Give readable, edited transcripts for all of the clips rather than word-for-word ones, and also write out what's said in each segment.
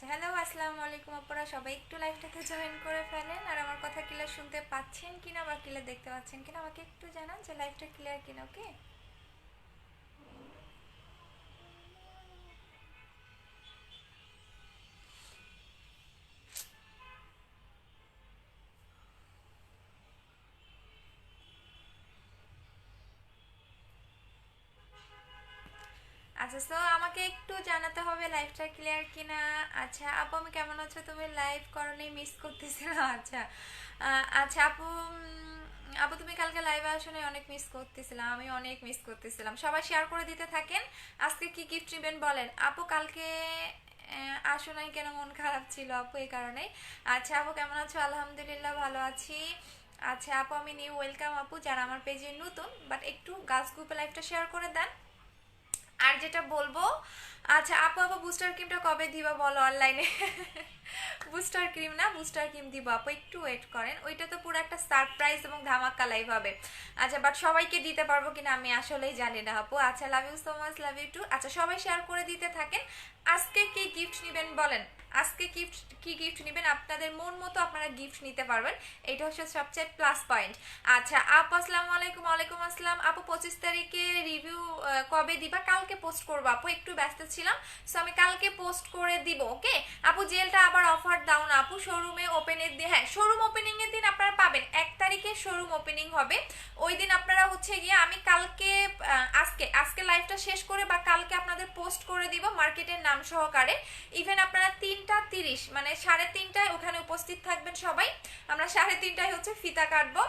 আচ্ছা, হ্যালো, আসসালামু আলাইকুম আপুরা, সবাই একটু লাইভটাতে জয়েন করে ফেলেন। আর আমার কথা ক্লিয়ার শুনতে পাচ্ছেন কিনা বা ক্লিয়ার দেখতে পাচ্ছেন কিনা আমাকে একটু জানান যে লাইভটা ক্লিয়ার কিনা। ওকে, আচ্ছা, সো আমাকে একটু জানাতে হবে লাইভটা ক্লিয়ার কিনা। আচ্ছা আপু, আমি কেমন আছো? তুমি লাইভ করনি, মিস করতেছিলাম। আচ্ছা, আচ্ছা আপু, আপু তুমি কালকে লাইভে আসলে অনেক মিস করতেছিলাম, আমি অনেক মিস করতেছিলাম। সবাই শেয়ার করে দিতে থাকেন। আজকে কি গিফট নেবেন বলেন আপু? কালকে আসো নাই কেন? মন খারাপ ছিল আপু, এই কারণেই। আচ্ছা আপু, কেমন আছো? আলহামদুলিল্লাহ ভালো আছি। আচ্ছা আপু, আমি নিউ ওয়েলকাম আপু, যারা আমার পেজে নতুন, বাট একটু গার্লস গ্রুপে লাইভটা শেয়ার করে দেন। আর যেটা বলবো, আচ্ছা আপু, আপু বুস্টার ক্রিমটা কবে দিবা বলো অনলাইনে? বুস্টার ক্রিম না, বুস্টার ক্রিম দিব আপু, একটু ওয়েট করেন। ওইটা তো পুরো একটা সারপ্রাইজ এবং ধামাকা লাইভ হবে। আচ্ছা, বাট সবাইকে দিতে পারবো কিনা আমি আসলেই জানি না আপু। আচ্ছা, love you so much, love you too. আচ্ছা, সবাই শেয়ার করে দিতে থাকেন। আজকে কি গিফট নেবেন বলেন? আজকে কি গিফট নেবেন? আপনাদের মন মতো আপনারা গিফট নিতে পারবেন, এটা হচ্ছে সবচেয়ে প্লাস পয়েন্ট। আচ্ছা আপু, আসসালামু আলাইকুম। ওয়ালাইকুম আসসালাম আপু। 25 তারিখে রিভিউ কবে দিবা? কালকে পোস্ট করবো আপু, একটু ব্যস্ত ছিলাম, সো আমি কালকে পোস্ট করে দিব। ওকে আপু, জেলটা আবার অফার দাও না আপু, শোরুমে ওপেনের দিন। হ্যাঁ, শোরুম ওপেনিং এর দিন আপনারা পাবেন, 1 তারিখে শোরুম ওপেনিং হবে। ওই দিন আপনারা হচ্ছে গিয়ে, আমি কালকে আজকে আজকে লাইভটা শেষ করে বা কালকে আপনাদের পোস্ট করে দিব মার্কেটের নাম সহকারে। ইভেন আপনারা 3টা 30 মানে 3:30টায় ওখানে উপস্থিত থাকবেন সবাই। আমরা 3:30টায় হচ্ছে ফিতা কাটবো।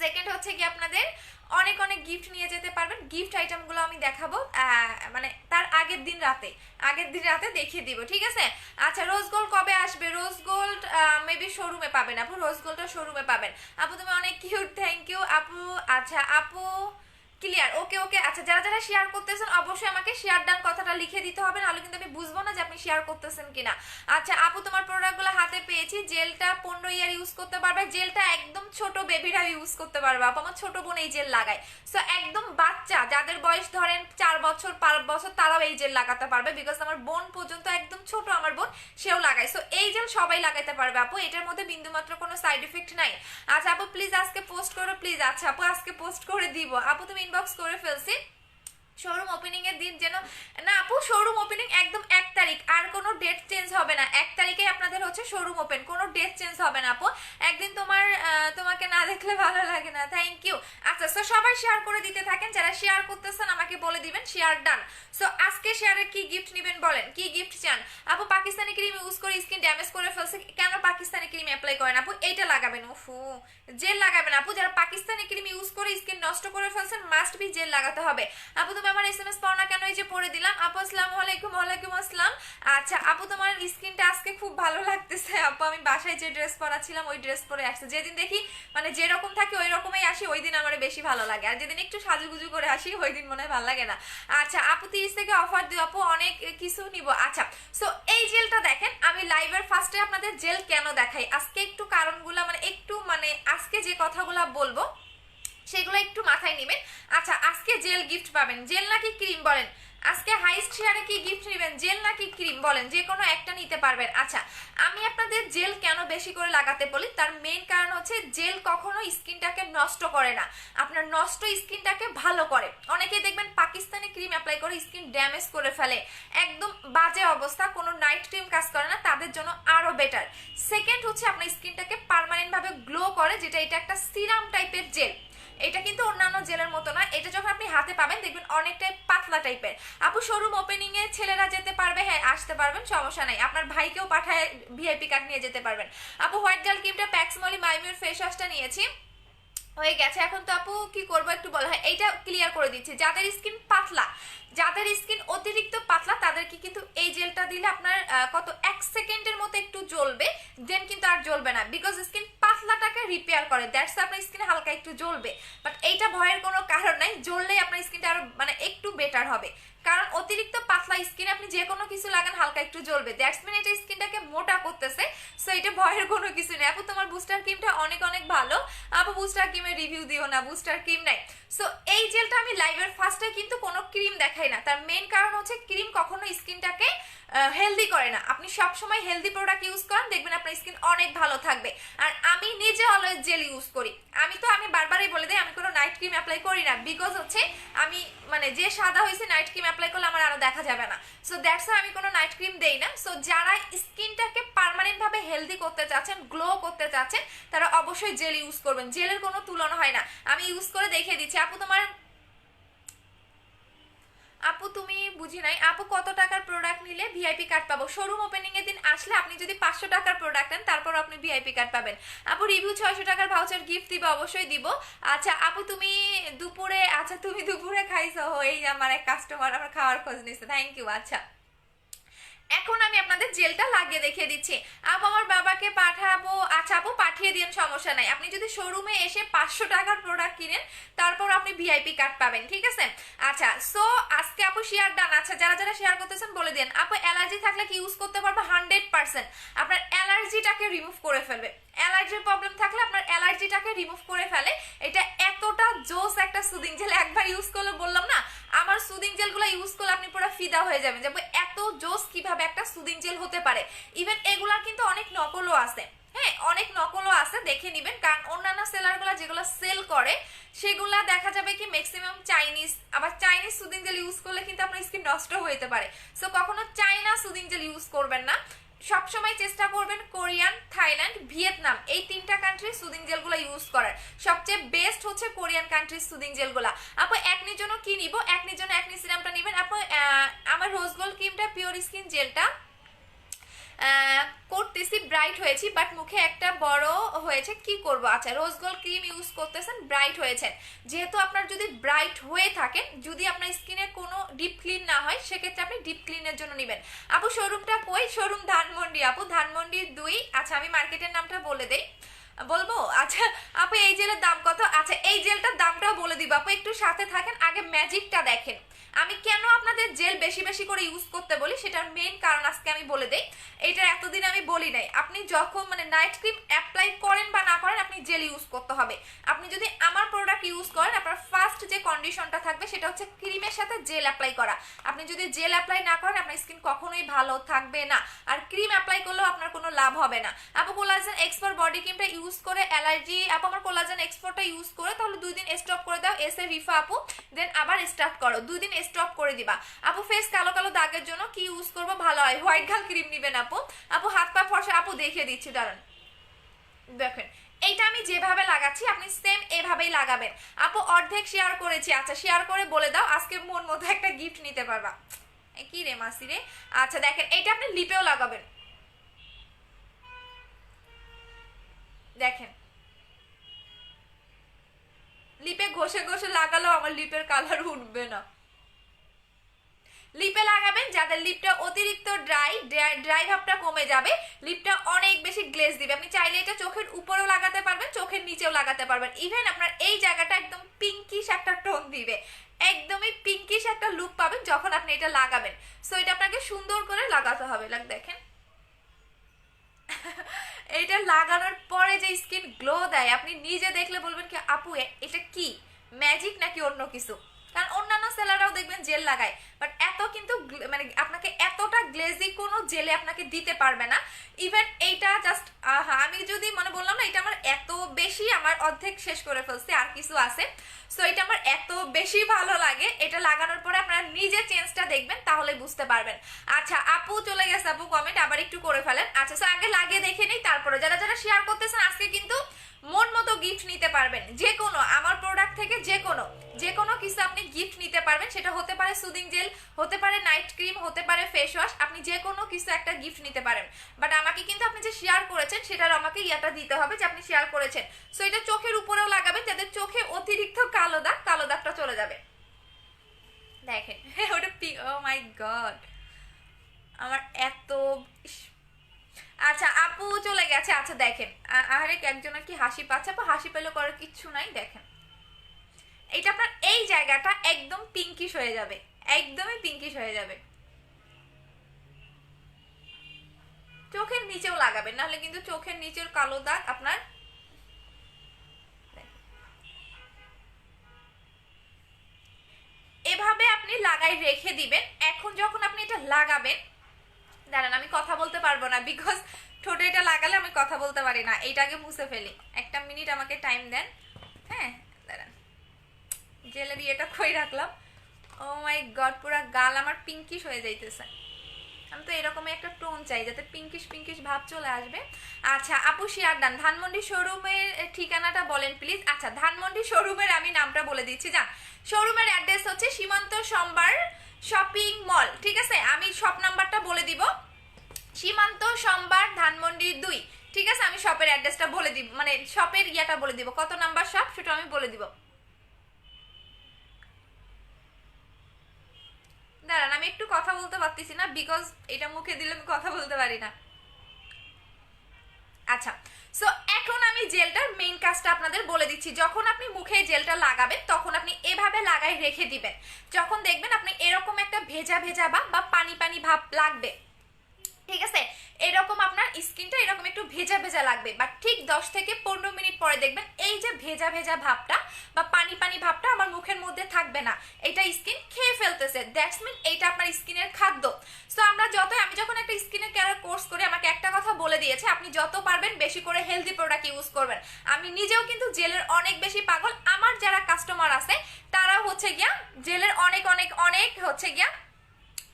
সেকেন্ড হচ্ছে কি, আপনাদের অনেক অনেক গিফট নিয়ে যেতে পারবেন। গিফট আইটেমগুলো আমি দেখাবো মানে তার আগের দিন রাতে দেখিয়ে দিব, ঠিক আছে? আচ্ছা, রোজ গোল্ড কবে আসবে? রোজ গোল্ড মেবি শোরুমে পাবেন আপু, রোজ গোল্ডটা শোরুমে পাবেন। আপু তুমি অনেক কিউট, থ্যাংক ইউ আপু। আচ্ছা আপু, ক্লিয়ার, ওকে ওকে। আচ্ছা, যারা যারা শেয়ার করতেছেন অবশ্যই আমাকে শেয়ার ডান কথাটা লিখে দিতে হবে, নাহলে কিন্তু আমি বুঝবো না যে আপনি শেয়ার করতেছেন কিনা। আচ্ছা আপু, তোমার প্রোডাক্টগুলো হাতে পেয়েছি। জেলটা 15 ইয়ার ইউজ করতে পারবে, জেলটা একদম ছোট বেবিরা ইউজ করতে পারবে আপু, আমার ছোট বোন এই জেল লাগায়। সো একদম বাচ্চা যাদের বয়স ধরেন 4 বছর 5 বছর, তারাও এই জেল লাগাতে পারবে, বিকজ আমার বোন পর্যন্ত, একদম ছোট আমার বোন, সেও লাগায়। সো এই জেল সবাই লাগাইতে পারবে আপু, এটার মধ্যে বিন্দুমাত্র কোনো সাইড এফেক্ট নাই। আচ্ছা আপু, প্লিজ আজকে পোস্ট করো প্লিজ। আচ্ছা আপু, আজকে পোস্ট করে দিব আপু, তুমি ইনবক্স করে ফেলছি। শোরুম ওপেনিং এর দিন যেন না আপু, শোরুম ওপেনিং একদম 1 তারিখ, আর কোনো ডেট চেঞ্জ হবে না। 1 তারিখে আপনাদের হচ্ছে শোরুম ওপেন, কোনো ডেট চেঞ্জ হবে না আপু। একদিন তোমাকে না দেখলে ভালো লাগে না, থ্যাংক ইউ। আচ্ছা, সো সবাই শেয়ার করে দিতে থাকেন, যারা শেয়ার করতেছেন আমাকে বলে দিবেন শেয়ার ডান। সো আজকে শেয়ারে কি গিফট নেবেন বলেন, কি গিফট চান? আপু, পাকিস্তানি ক্রিম ইউজ করে স্কিন ড্যামেজ করে ফেলছে, কেন পাকিস্তানি ক্রিম অ্যাপ্লাই করেন আপু? এইটা লাগাবেন, উফু, জেল লাগাবেন আপু। যারা পাকিস্তানি ক্রিম ইউজ করে স্কিন নষ্ট করে ফেলছেন, মাস্ট বি জেল লাগাতে হবে আপু। তুমি আমার এসএমএস পাও না কেন? এই যে পড়ে দিলাম আপু, আসসালামু আলাইকুম। ওয়ালাইকুম আসসালাম। আচ্ছা আপু, তোমার স্কিনটা আজকে খুব ভালো লাগতেছে আপু, আমি বাসায় যে ড্রেস পরা ছিলাম ওই ড্রেস পরে আসছে। যেদিন দেখি মানে যেরকম থাকি ওই রকমই আসি, ওই দিন আমার বেশি ভালো লাগে, আর যেদিন একটু সাজুগুজু করে আসি ওই দিন মনে হয় ভালো লাগে না। আচ্ছা আপু, 30 থেকে অফার দিও আপু, অনেক কিছু নিব। আচ্ছা, সো এই জেলটা দেখেন, আমি লাইভের ফার্স্টে আপনাদের জেল কেন দেখাই আজকে, একটু কারণগুলো মানে একটু মানে আজকে যে কথাগুলো বলবো সেগুলো একটু মাথায় নেবেন। আচ্ছা, আজকে জেল গিফট পাবেন, জেল নাকি ক্রিম বলেন? আজকে হাইস্ট শেয়ারে কি গিফট নেবেন, জেল নাকি ক্রিম বলেন? যে কোনো একটা নিতে পারবেন। আচ্ছা, আমি আপনাদের জেল কেন বেশি করে লাগাতে বলি, তার মেইন কারণ হচ্ছে জেল কখনো স্কিনটাকে নষ্ট করে না, আপনার নষ্ট স্কিনটাকে ভালো করে। অনেকেই দেখবেন পাকিস্তানি ক্রিম অ্যাপ্লাই করে স্কিন ড্যামেজ করে ফেলে, একদম বাজে অবস্থা, কোনো নাইট ক্রিম কাজ করে না, তাদের জন্য আরো বেটার। সেকেন্ড হচ্ছে আপনার স্কিনটাকে পার্মানেন্ট ভাবে গ্লো করে, যেটা এটা একটা সিরাম টাইপের জেল। এটা কিন্তু অন্যান্য জেলের মতো না, এটা যখন আপনি হাতে পাবেন দেখবেন অনেকটাই পাতলা টাইপের। আপু, শোরুম ওপেনিং এ ছেলেরা যেতে পারবে? হ্যাঁ, আসতে পারবেন, সমস্যা নাই, আপনার ভাইকেও পাঠায় ভিআইপি কার্ড নিয়ে যেতে পারবেন। আপু, হোয়াইট গার্ল ক্রিমটা, প্যাক্সমলি মাইমিউর ফেস ওয়াশটা নিয়েছি, হয়ে গেছে। এখন তো আপু কি করবো একটু বলো। হ্যাঁ, এইটা ক্লিয়ার করে দিচ্ছি, যাদের স্কিন পাতলা, যাদের স্কিন অতিরিক্ত পাতলা, তাদেরকে কিন্তু এই জেলটা দিলে আপনার কত 1 সেকেন্ডের মতো একটু জ্বলবে, দেন কিন্তু আর জ্বলবে না, বিকজ স্কিন পাতলাটাকে রিপেয়ার করে, দ্যাটস আপনার স্কিনে হালকা একটু জ্বলবে। বাট এইটা ভয়ের কোনো কারণ নাই, জ্বললেই আপনার স্কিনটা আরো মানে একটু বেটার হবে, কারণ অতিরিক্ত পাতলা স্কিনে আপনি যে কোনো কিছু লাগান হালকা একটু জ্বলবে, দ্যাটস মিন এটা স্কিনটাকে মোটা করতেছে। সো এটা ভয়ের কোনো কিছু নেই আপু, তোমার বুস্টার ক্রিমটা অনেক অনেক ভালো আপু, বুস্টার ক্রিমের রিভিউ দিও না, বুস্টার ক্রিম নাই। সো এই জেলটা আমি লাইভের ফার্স্টে কিন্তু কোনো ক্রিম দেখাই না, তার মেন কারণ হচ্ছে ক্রিম কখনো স্কিনটাকে হেলদি করে না। আপনি সবসময় হেলদি প্রোডাক্ট ইউজ করেন, দেখবেন আপনার স্কিন অনেক ভালো থাকবে। আর আমি নিজে অলওয়েজ জেল ইউজ করি। আমি বারবারই বলে দিই আমি কোনো নাইট ক্রিম অ্যাপ্লাই করি না, বিকজ হচ্ছে আমি মানে যে সাদা হয়েছে নাইট ক্রিম অ্যাপ্লাই করলে আমার আরো দেখা যাবে না। সো দ্যাটস আমি কোনো নাইট ক্রিম দেই না। সো যারা স্কিনটাকে পার্মানেন্ট ভাবে হেলদি করতে চাচ্ছেন, গ্লো করতে চাচ্ছেন, তারা অবশ্যই জেল ইউজ করবেন। জেলের কোনো তুলনা হয় না। আমি ইউজ করে দেখিয়ে দিচ্ছি। আপু তুমি বুঝি নাই, আপু কত টাকার প্রোডাক্ট নিলে ভিআইপি কার্ড পাবো? শোরুম ওপেনিং এর দিন আসলে আপনি যদি 500 টাকার প্রোডাক্ট নেন তারপর আপনি ভিআইপি কার্ড পাবেন। আপু রিভিউ 600 টাকার ভাউচার গিফট দিবে, অবশ্যই দিব। আচ্ছা আপু তুমি দুপুরে খাইছো? এই যে আমার এক কাস্টমার আমার খাওয়ার খোঁজ নিচ্ছে, থ্যাংক ইউ। আচ্ছা এখন আমি আপনাদের জেলটা লাগিয়ে দেখিয়ে দিচ্ছি। আপু আমার বাবাকে পাঠাবো। আচ্ছা আপু পাঠিয়ে দিন, সমস্যা নাই। আপনি যদি শোরুমে এসে 500 টাকার প্রোডাক্ট কিনেন তারপর আপনি ভিআইপি কার্ড পাবেন, ঠিক আছে? আচ্ছা সো আজকে আপু শেয়ার ডান। আচ্ছা যারা যারা শেয়ার করতেছেন বলে দিন। আপু অ্যালার্জি থাকলে কি ইউজ করতে পারবো? 100% আপনার অ্যালার্জিটাকে রিমুভ করে ফেলবে। অ্যালার্জির প্রবলেম থাকলে আপনার অ্যালার্জিটাকে রিমুভ করে ফেলে। এটা এতটা জোস একটা সুদিং জেল, একবার ইউজ করলে বললাম না আমার সুদিং জেলগুলো ইউজ করলে আপনি পুরো ফিদা হয়ে যাবেন যে এত জোস কিভাবে একটা সুদিং জেল হতে পারে। ইভেন এগুলার কিন্তু অনেক নকলও আছে, হ্যাঁ অনেক নকলও আছে, দেখে নিবেন। কারণ অন্যান্য সেলারগুলো যেগুলো সেল করে সেগুলা দেখা যাবে কি ম্যাক্সিমাম চাইনিজ। আবার চাইনিজ সুদিং জেল ইউজ করলে কিন্তু আপনার স্কিন নষ্ট হতে পারে। সো কখনো চাইনা সুদিং জেল ইউজ করবেন না। সবসময় চেষ্টা করবেন কোরিয়ান, থাইল্যান্ড, ভিয়েতনাম এই 3টা কান্ট্রি সুদিং জেলগুলো ইউজ করার। সবচেয়ে বেস্ট হচ্ছে কোরিয়ান কান্ট্রির সুদিং জেলগুলো। আপু একনির জন্য কি নিব? একনির জন্য একনি সিরামটা নেবেন আপু। আমার রোজ গোল্ড ক্রিমটা, পিওর স্কিন জেলটা করতেছি, ব্রাইট হয়েছি বাট মুখে একটা বড় হয়েছে, কি করব? আচ্ছা রোজ গোল্ড ক্রিম ইউজ করতেছেন, ব্রাইট হয়েছেন। যেহেতু আপনার যদি ব্রাইট হয়ে থাকেন, যদি আপনার স্কিনে কোনো ডিপ ক্লিন না হয়, সেক্ষেত্রে আপনি ডিপ ক্লিনের জন্য নেবেন। আপু শোরুমটা কই? শোরুম ধানমন্ডি আপু, ধানমন্ডি 2। আচ্ছা আমি মার্কেটের নামটা বলে দেই, বলবো? আচ্ছা আপু এই জেলের দাম কত? আচ্ছা এই জেলটার দামটাও বলে দিব আপু, একটু সাথে থাকেন। আগে ম্যাজিকটা দেখেন। আমি কেন আপনাদের জেল বেশি বেশি করে ইউজ করতে বলি সেটার মেইন কারণ আজকে আমি বলে দেই। এটা এতদিন আমি বলি নাই। আপনি যখন মানে নাইট ক্রিম অ্যাপ্লাই করেন বা না করেন, আপনি জেল ইউজ করতে হবে। আপনি যদি আমার প্রোডাক্ট ইউজ করেন, আপনার ফার্স্ট যে কন্ডিশনটা থাকবে সেটা হচ্ছে ক্রিমের সাথে জেল অ্যাপ্লাই করা। আপনি যদি জেল অ্যাপ্লাই না করেন, আপনার স্কিন কখনোই ভালো থাকবে না। আর ক্রিম অ্যাপ্লাই করলেও আপনার কোনো লাভ হবে না। আপু কোলাজেন এক্সপার্ট বডি ক্রিমটা ইউজ করে অ্যালার্জি। আপু আমার কোলাজেন এক্সপার্টটা ইউজ করে, তাহলে 2 দিন স্টপ করে দাও। এসে রিফা আপু দেন আবার স্টার্ট করো, 2 দিন স্টপ করে দিবা। আপু ফেস কালো কালো দাগের জন্য কি ইউজ করবো ভালো হয়? হোয়াইট গাল ক্রিম নিবেন আপু। আপু হাত পা ফর্সা, আপু দেখিয়ে দিচ্ছি দাঁড়ান, দেখেন এইটা আমি যেভাবে লাগাচ্ছি আপনি সেম এভাবেই লাগাবেন। আপু অর্ধেক শেয়ার করেছি। আচ্ছা শেয়ার করে বলে দাও, আজকে মন মতো একটা গিফট নিতে পারবা। কি রে মাসি রে। আচ্ছা দেখেন এইটা আপনি লিপেও লাগাবেন, দেখেন লিপে ঘষে ঘষে লাগালেও আমার লিপের কালার উঠবে না। লিপে লাগাবেন যাদের লিপটা অতিরিক্ত ড্রাই ভাবটা কমে যাবে, লিপটা অনেক বেশি গ্লেজ দিবে। আপনি চাইলে এটা চোখের উপরেও লাগাতে পারবেন, চোখের নিচেও লাগাতে পারবেন। ইভেন আপনার এই জায়গাটা একদম পিঙ্কিশ একটা টোন দিবে, একদমই পিঙ্কিশ একটা লুক পাবেন যখন আপনি এটা লাগাবেন। সো এটা আপনাকে সুন্দর করে লাগাতে হবে। দেখেন এটা লাগানোর পরে যে স্কিন গ্লো দেয়, আপনি নিজে দেখলে বলবেন কি আপু এটা কি ম্যাজিক নাকি অন্য কিছু। কারণ অন্যান্য সেলাররাও দেখবেন জেল লাগায়, বাট এত কিন্তু মানে আপনাকে এতটা গ্লেজি কোনো জেলে আপনাকে দিতে পারবে না। ইভেন এইটা জাস্ট আমি যদি মনে বললাম না এটা আমার এত বেশি, আমার অর্ধেক শেষ করে ফেলছি, আর কিছু আছে। সো এটা আমার এত বেশি ভালো লাগে, এটা লাগানোর পরে আপনারা নিজে চেঞ্জটা দেখবেন, তাহলে বুঝতে পারবেন। আচ্ছা আপু চলে গেছে, আপু কমেন্ট আবার একটু করে ফেলেন। আচ্ছা সো আগে লাগিয়ে দেখে নিই, তারপরে যারা যারা শেয়ার করতেছেন আজকে কিন্তু মন মতো গিফট নিতে পারবেন। যে কোনো আমার প্রোডাক্ট থেকে যে কোনো কিছু আপনি গিফট নিতে পারবেন। সেটা হতে পারে সুদিং জেল, হতে পারে নাইট ক্রিম, হতে পারে ফেস ওয়াশ, আপনি যে কোনো কিছু একটা গিফট নিতে পারেন। বাট আমাকে কিন্তু আপনি যে শেয়ার করেছেন সেটার আমাকে ইয়াটা দিতে হবে যে আপনি শেয়ার করেছেন। সো এটা চোখের উপরেও লাগাবেন, যাদের চোখে অতিরিক্ত কালো দাগটা চলে যাবে। দেখেন ওটা ও মাই গড আমার এত। আচ্ছা আপু চলে গেছে। আচ্ছা দেখেন আরেক একজনের কি হাসি পাচ্ছে? আপু হাসি পেলে করার কিচ্ছু নাই। দেখেন এটা আপনার এই জায়গাটা একদম পিঙ্কিশ হয়ে যাবে, একদমই পিঙ্কিশ হয়ে যাবে। চোখের নিচেও লাগাবেন, নাহলে কিন্তু চোখের নিচের কালো দাগ আপনার এভাবে আপনি লাগাই রেখে দিবেন। এখন যখন আপনি এটা লাগাবেন দাঁড়ান, আমি কথা বলতে পারবো না, বিকজ ঠোঁটে এটা লাগালে আমি কথা বলতে পারি না। এইটাকে মুছে ফেলি, একটা মিনিট আমাকে টাইম দেন। হ্যাঁ দাঁড়ান, জেলের ইয়েটা কই রাখলাম। ও মাই গড, পুরা গাল আমার পিঙ্কিশ হয়ে যাইতেছে। আমি তো এরকমই একটা টোন চাই যাতে পিঙ্কিশ পিঙ্কিশ ভাব চলে আসবে। আচ্ছা আপু শিয়ার ডান, ধানমন্ডি শোরুমের ঠিকানাটা বলেন প্লিজ। আচ্ছা ধানমন্ডি শোরুমের আমি নামটা বলে দিচ্ছি, যান। শোরুমের অ্যাড্রেস হচ্ছে সীমান্ত সম্ভার শপিং মল, ঠিক আছে? আমি শপ নাম্বারটা বলে দিব, সীমান্ত সম্ভার ধানমন্ডি 2, ঠিক আছে? আমি শপের অ্যাড্রেসটা বলে দিব, মানে শপের ইয়াটা বলে দিব, কত নাম্বার শপ সেটা আমি বলে দিব। দাঁড়ান, আমি একটু কথা বলতে পারতেছি না, বিকজ এটা মুখে দিলে আমি কথা বলতে পারি না। আচ্ছা, সো এখন আমি জেলটার মেইন কাজটা আপনাদের বলে দিচ্ছি। যখন আপনি মুখে জেলটা লাগাবেন তখন আপনি এভাবে লাগাই রেখে দিবেন। যখন দেখবেন আপনি এরকম একটা ভেজা ভেজা বা পানি পানি ভাব লাগবে, ঠিক আছে? এরকম আপনার স্কিনটা এরকম একটু ভেজা ভেজা লাগবে, বাট ঠিক 10 থেকে 15 মিনিট পরে দেখবেন এই যে ভেজা ভেজা ভাবটা বা পানি পানি ভাবটা আমার মুখের মধ্যে থাকবে না, এটা স্কিন খেয়ে ফেলতেছে। দ্যাটস মিন এইটা আপনার স্কিনের খাদ্য। সো আমরা আমি যখন একটা স্কিনের কেয়ার কোর্স করি, আমাকে একটা কথা বলে দিয়েছে, আপনি যত পারবেন বেশি করে হেলদি প্রোডাক্ট ইউজ করবেন। আমি নিজেও কিন্তু জেলের অনেক বেশি পাগল। আমার যারা কাস্টমার আছে তারা হচ্ছে গিয়া জেলের অনেক অনেক অনেক হচ্ছে গিয়া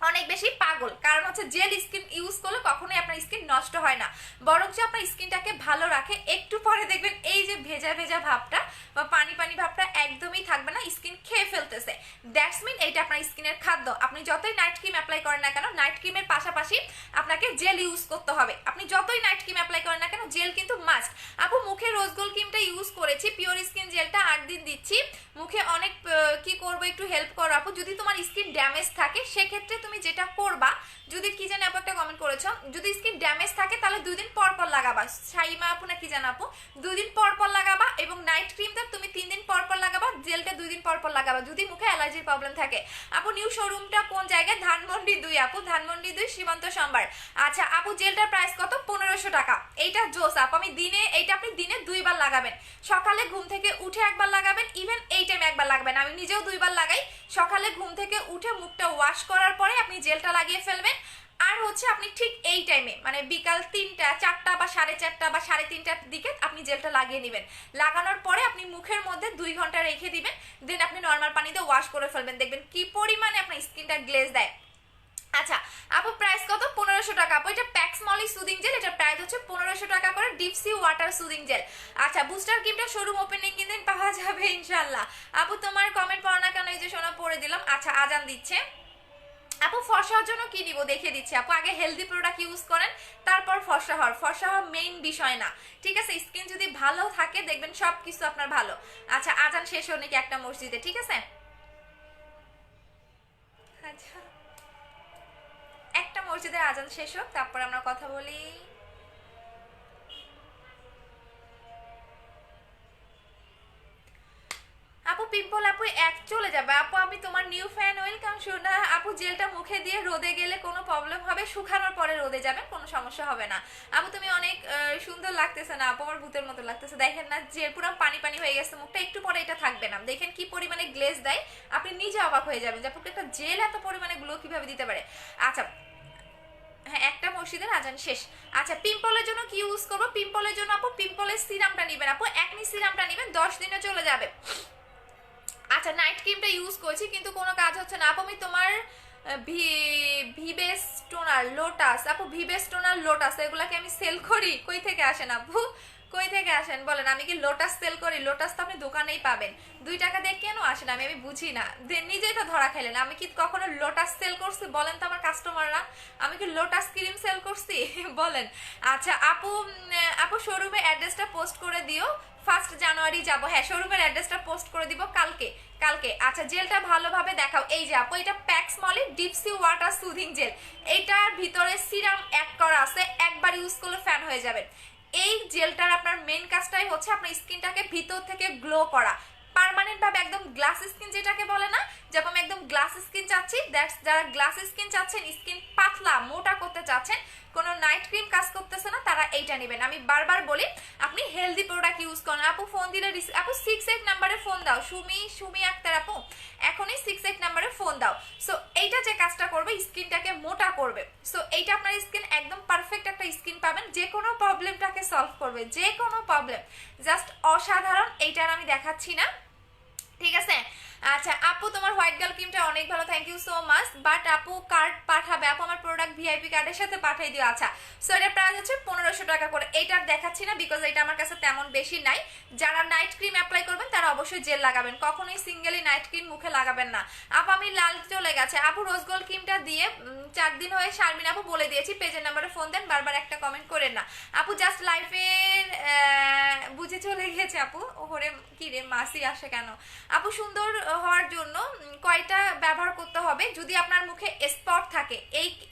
অনেক বেশি পাগল, কারণ হচ্ছে জেল স্কিন ইউজ করলে কখনোই আপনার স্কিন নষ্ট হয় না, বরঞ্চ আপনার স্কিনটাকে ভালো রাখে। একটু পরে দেখবেন এই যে ভেজা ভেজা ভাবটা বা পানি পানি ভাবটা একদমই থাকবে না, স্কিন খেয়ে ফেলতেছে। দ্যাটস মিন এইটা আপনার স্কিনের খাদ্য। আপনি যতই নাইট ক্রিম অ্যাপ্লাই করেন না কেন, নাইট ক্রিমের পাশাপাশি আপনাকে জেল ইউজ করতে হবে। আপনি যতই নাইট ক্রিম অ্যাপ্লাই করেন না কেন, জেল কিন্তু মাস্ট। আপু মুখে রোজ গোল্ড ক্রিমটা ইউজ করেছি, পিওর স্কিন জেলটা 8 দিন দিচ্ছি, মুখে অনেক কি করবো একটু হেল্প করো আপু। যদি তোমার স্কিন ড্যামেজ থাকে সেক্ষেত্রে তুমি যেটা করবা, যদি কি জানি আপু একটা কমেন্ট করেছো, যদি স্কিন ড্যামেজ থাকে তাহলে 2 দিন পর পর লাগাবা। শাইমা আপু না কি জানো আপু, 2 দিন পর পর লাগাবা, এবং নাইট ক্রিমটা তুমি 3 দিন পর পর লাগাবা, জেলটা 2 দিন পর পর লাগাবা যদি মুখে অ্যালার্জির প্রবলেম থাকে। আপু নিউ শোরুমটা কোন জায়গায়? ধানমন্ডি 2 আপু, ধানমন্ডি 2 সীমান্ত সম্ভার। আচ্ছা আপু জেলটার প্রাইস কত? 1500 টাকা। এইটা জোস আপু, আমি দিনে এইটা আপনি দিনে 2 বার লাগাবেন। সকালে ঘুম থেকে উঠে একবার লাগাবেন, ইভেন এই টাইমে একবার লাগাবেন। আমি নিজেও 2 বার লাগাই, সকালে ঘুম থেকে উঠে মুখটা ওয়াশ করার পরে আপনি জেলটা লাগিয়ে ফেলবেন। আর হচ্ছে আপনি ঠিক এই টাইমে মানে বিকাল 3টা 4টা বা 4:30 বা 3:30টার দিকে আপনি জেলটা লাগিয়ে নেবেন। লাগানোর পরে আপনি মুখের মধ্যে 2 ঘন্টা রেখে দিবেন, দেন আপনি নর্মাল পানিতে ওয়াশ করে ফেলবেন, দেখবেন কি পরিমাণে আপনার স্কিনটা গ্লেজ দেয়। আচ্ছা আপু প্রাইস কত? 1500 টাকা আপু। এটা প্যাক্স মলি সুদিং জেল, এটা প্রাইস হচ্ছে 1500 টাকা করে, deep sea water soothing jail. আচ্ছা বুস্টার ক্রিমটা শোরুম ওপেনিং দিন পাওয়া যাবে ইনশাআল্লাহ। আপু তোমার কমেন্ট পড়ো না কেন? এই যে শোনা পড়ে দিলাম। আচ্ছা আজান দিচ্ছে আপু, ফর্সা হওয়ার জন্য কি দিব দেখিয়ে দিচ্ছি আপু। আগে হেলদি প্রোডাক্ট ইউজ করেন, তারপর ফর্সা হওয়ার। ফর্সা হওয়া মেইন বিষয় না, ঠিক আছে? স্কিন যদি ভালো থাকে দেখবেন সব কিছু আপনার ভালো। আচ্ছা আজান শেষ হলো নাকি একটা মসজিদে, ঠিক আছে? আচ্ছা একটা মসজিদের আজান শেষ হোক, তারপর আমরা কথা বলি। আপু পিম্পল আপু এক চলে যাবে আপু, আমি তোমার নিউ ফ্যান। ওয়েলকাম সোনা আপু। জেলটা মুখে দিয়ে রোদে গেলে কোনো প্রবলেম হবে? শুকানোর পরে রোদে যাবেন, কোনো সমস্যা হবে না আপু। তুমি অনেক সুন্দর লাগতেছে না আপু, আমার ভূতের মতো লাগতেছে। দেখেন না জেল পুরো পানি পানি হয়ে গেছে মুখটা, একটু পরে এটা থাকবে না। দেখেন কি পরিমাণে গ্লেজ দেয়, আপনি নিজে অবাক হয়ে যাবেন যে আপু একটা জেল এত পরিমাণে গ্লো কিভাবে দিতে পারে। আচ্ছা হ্যাঁ একটা মসজিদের আজান শেষ। আচ্ছা পিম্পলের জন্য কি ইউজ করবো? পিম্পলের জন্য আপু পিম্পলের সিরামটা নিবেন আপু, একনি সিরামটা নিবেন, 10 দিনে চলে যাবে। আচ্ছা নাইট ক্রিমটা ইউজ করছি কিন্তু কোনো কাজ হচ্ছে না আপু। আমি তোমার ভিবেস টোনার লোটাস আপু, ভিবেস টোনার লোটাস এগুলাকে আমি সেল করি। কই থেকে আসেন আপু, কই থেকে আসেন বলেন? আমি কি লোটাস সেল করি? লোটাস তো আপনি দোকানেই পাবেন, 2 টাকা দিয়ে কেন আসেন? আমি বুঝি না, নিজেই তো ধরা খেলেন। আমি কি কখনো লোটাস সেল করছি বলেন তো আমার কাস্টমাররা? আমি কি লোটাস ক্রিম সেল করছি বলেন? আচ্ছা আপু, আপু শোরুমের অ্যাড্রেসটা পোস্ট করে দিও, 1 জানুয়ারি যাবো। হ্যাঁ শোরুমের অ্যাড্রেসটা পোস্ট করে দিব কালকে কালকে। আচ্ছা জেলটা ভালোভাবে দেখাও। এই যে আপু এটা প্যাক্স মলি ডিপসি ওয়াটার সুদিং জেল, এইটার ভিতরে সিরাম অ্যাড করা আছে, একবার ইউজ করলে ফ্যান হয়ে যাবে। এই জেলটার আপনার মেন কাজটাই হচ্ছে আপনার স্কিনটাকে ভিতর থেকে গ্লো করা, পার্মানেন্ট ভাবে একদম গ্লাস স্কিন যেটাকে বলে না, যেমন আমি একদম গ্লাস স্কিন চাচ্ছি, দ্যাটস যারা গ্লাস স্কিন চাচ্ছেন, স্কিন পাতলা মোটা করতে চাচ্ছেন, কোনো নাইট ক্রিম কাজ করতেছে না তারা এইটা নেবেন। আমি বারবার বলি আপনি হেলদি প্রোডাক্ট ইউজ করেন। আপু ফোন দিলে আপু 68 নাম্বারে ফোন দাও, সুমি আক্তার আপু এখনই 68 নাম্বারে ফোন দাও। সো এইটা যে কাজটা করবে স্কিনটাকে মোটা করবে। সো এইটা আপনার স্কিন একদম পারফেক্ট একটা স্কিন পাবেন, যে কোনো প্রবলেমটাকে সলভ করবে, যে কোনো প্রবলেম, জাস্ট অসাধারণ। এইটার আমি দেখাচ্ছি না, ঠিক আছে? আচ্ছা আপু তোমার হোয়াইট গার্ল ক্রিমটা অনেক ভালো, thank you so much. But আপু কার্ড পাঠাবে, আপু আমার প্রোডাক্ট ভিআইপি কার্ডের সাথে পাঠিয়ে দিও। আচ্ছা সো এটার প্রাইস হচ্ছে 1500 টাকা করে। এইটার দেখাচ্ছি না বিকজ এটা আমার কাছে তেমন বেশি নাই। যারা নাইট ক্রিম অ্যাপ্লাই করবেন তারা অবশ্যই জেল লাগাবেন, কখনোই সিঙ্গেলি নাইট ক্রিম মুখে লাগাবেন না। আপু আমি লাল চলে গেছে। আপু রোজ গোল্ড ক্রিমটা দিয়ে 4 দিন হয়ে শারমিন আপু বলে দিয়েছি, পেজের নাম্বারে ফোন দেন, বারবার একটা কমেন্ট করেন না। আপু জাস্ট লাইফের বুঝে চলে গেছে আপু। ওরে কি রে মাসি আসে কেন? আপু সুন্দর হওয়ার জন্য কয়টা ব্যবহার করতে হবে? যদি আপনার মুখে স্পট থাকে,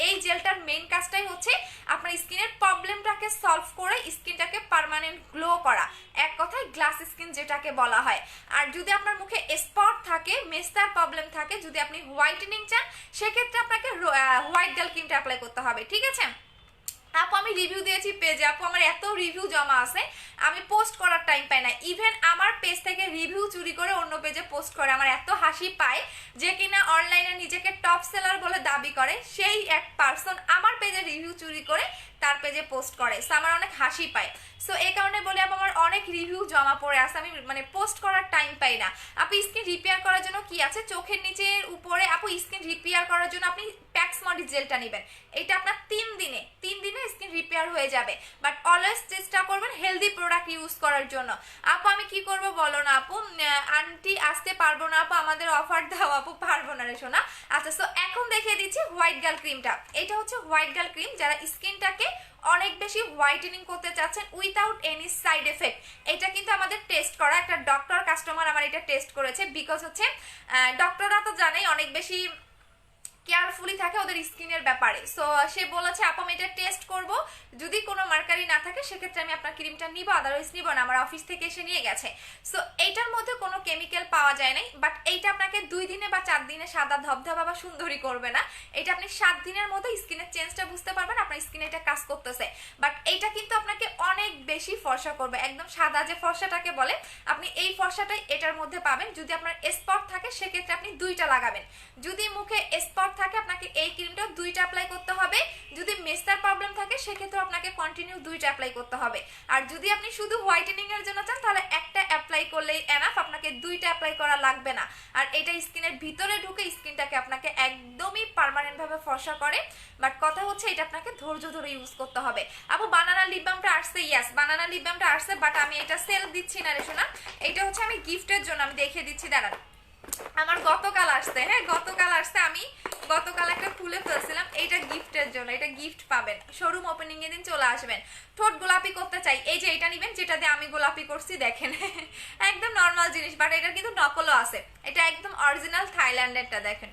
এই জেলটার মেইন কাজটাই হচ্ছে আপনার স্কিনের প্রবলেমটাকে সলভ করে স্কিনটাকে পার্মানেন্ট গ্লো করা, এক কথায় গ্লাস স্কিন যেটাকে বলা হয়। আর যদি আপনার মুখে স্পট থাকে, মেস্তার প্রবলেম থাকে, যদি আপনি হোয়াইটেনিং চান সেক্ষেত্রে আপনাকে হোয়াইট গার্ল ক্রিমটা অ্যাপ্লাই করতে হবে, ঠিক আছে? আপু আমি রিভিউ দিয়েছি পেজে, আপু আমার এত রিভিউ জমা আছে আমি পোস্ট করার টাইম পাই না। ইভেন আমার পেজ থেকে রিভিউ চুরি করে অন্য পেজে পোস্ট করে, আমার এত হাসি পায়। যে কিনা অনলাইনে নিজেকে টপ সেলার বলে দাবি করে, সেই এক পার্সন আমার পেজে রিভিউ চুরি করে তার পেজে পোস্ট করে। সো আমার অনেক হাসি পায়। সো এই কারণে বলি আপু আমার অনেক রিভিউ জমা পড়ে আছে, আমি মানে পোস্ট করার টাইম পাই না। আপু স্কিন রিপেয়ার করার জন্য কি আছে? চোখের নিচের উপরে আপু স্কিন রিপেয়ার করার জন্য আপনি প্যাক্স মডি জেলটা নেবেন। এটা আপনার 3 দিনে স্কিন রিপেয়ার হয়ে যাবে। বাট অলওয়েজ চেষ্টা করবেন হেলদি প্রোডাক্ট ইউজ করার জন্য। আপু আমি কি করব বলো না আপু? আন্টি আসতে পারবো না আপু, আমাদের অফার দাও আপু। পারবো না রে সোনা। আচ্ছা সো এখন দেখিয়ে দিচ্ছি হোয়াইট গার্ল ক্রিমটা। এটা হচ্ছে হোয়াইট গার্ল ক্রিম, যারা স্কিনটাকে অনেক বেশি হোয়াইটেনিং করতে চাচ্ছেন উইথাউট এনি সাইড এফেক্ট। এটা কিন্তু আমাদের টেস্ট করা, একটা ডক্টর কাস্টমার আমার এটা টেস্ট করেছে। বিকজ হচ্ছে ডক্টররা তো জানেই অনেক বেশি কেয়ারফুলি থাকে ওদের স্কিনের ব্যাপারে। সো সে বলেছে আপু আমি এটা টেস্ট করব, যদি কোনো মার্কারি না থাকে সেক্ষেত্রে আমি আপনার ক্রিমটা নিব, আদারওয়াইজ নিব না। আমার অফিস থেকে এসে নিয়ে গেছে। সো এইটার মধ্যে কোনো কেমিক্যাল পাওয়া যায় নাই। বাট এইটা আপনাকে 2 দিনে বা 4 দিনে সাদা ধবধবা বা সুন্দরী করবে না। এটা আপনি 7 দিনের মধ্যে স্কিনের চেঞ্জটা বুঝতে পারবেন, আপনার স্কিনে এটা কাজ করতেছে। বাট এইটা কিন্তু আপনাকে অনেক বেশি ফর্সা করবে, একদম সাদা যে ফর্সাটাকে বলে আপনি এই ফর্সাটাই এটার মধ্যে পাবেন। যদি আপনার স্পট থাকে সেক্ষেত্রে আপনি 2টা লাগাবেন। যদি মুখে স্পট থাকে আপনাকে এই ক্রিমটা 2টা অ্যাপ্লাই করতে হবে। যদি মেস্তার প্রবলেম থাকে সেক্ষেত্রে আপনাকে কন্টিনিউ 2টা অ্যাপ্লাই করতে হবে। আর যদি আপনি শুধু হোয়াইটেনিং এর জন্য চান তাহলে একটা অ্যাপ্লাই করলেই এনাফ, আপনাকে 2টা অ্যাপ্লাই করা লাগবে না। আর এটা স্কিনের ভিতরে ঢুকে স্কিনটাকে আপনাকে একদমই পার্মানেন্ট ভাবে ফর্সা করে। বাট কথা হচ্ছে এটা আপনাকে ধৈর্য ধরে ইউজ করতে হবে। আপু বানানা লিপ বামটা আসছে? ইয়েস বানানা লিপ বামটা আসছে, বাট আমি এটা সেল দিচ্ছি না রে শোনা। এটা হচ্ছে আমি গিফটের জন্য আমি দেখিয়ে দিচ্ছি, দাঁড়ান। আমার গতকাল আসছে, হ্যাঁ গতকাল আসছে, আমি গতকাল একটা খুলে ফেলছিলাম। এইটা গিফটের জন্য, এটা গিফট পাবেন, শোরুম ওপেনিং এর দিন চলে আসবেন। ঠোঁট গোলাপি করতে চাই, এই যে এটা নিবেন, যেটা দিয়ে আমি গোলাপি করছি দেখেন একদম নর্মাল জিনিস, বাট এটা কিন্তু নকলও আছে। এটা একদম অরিজিনাল থাইল্যান্ডেরটা, দেখেন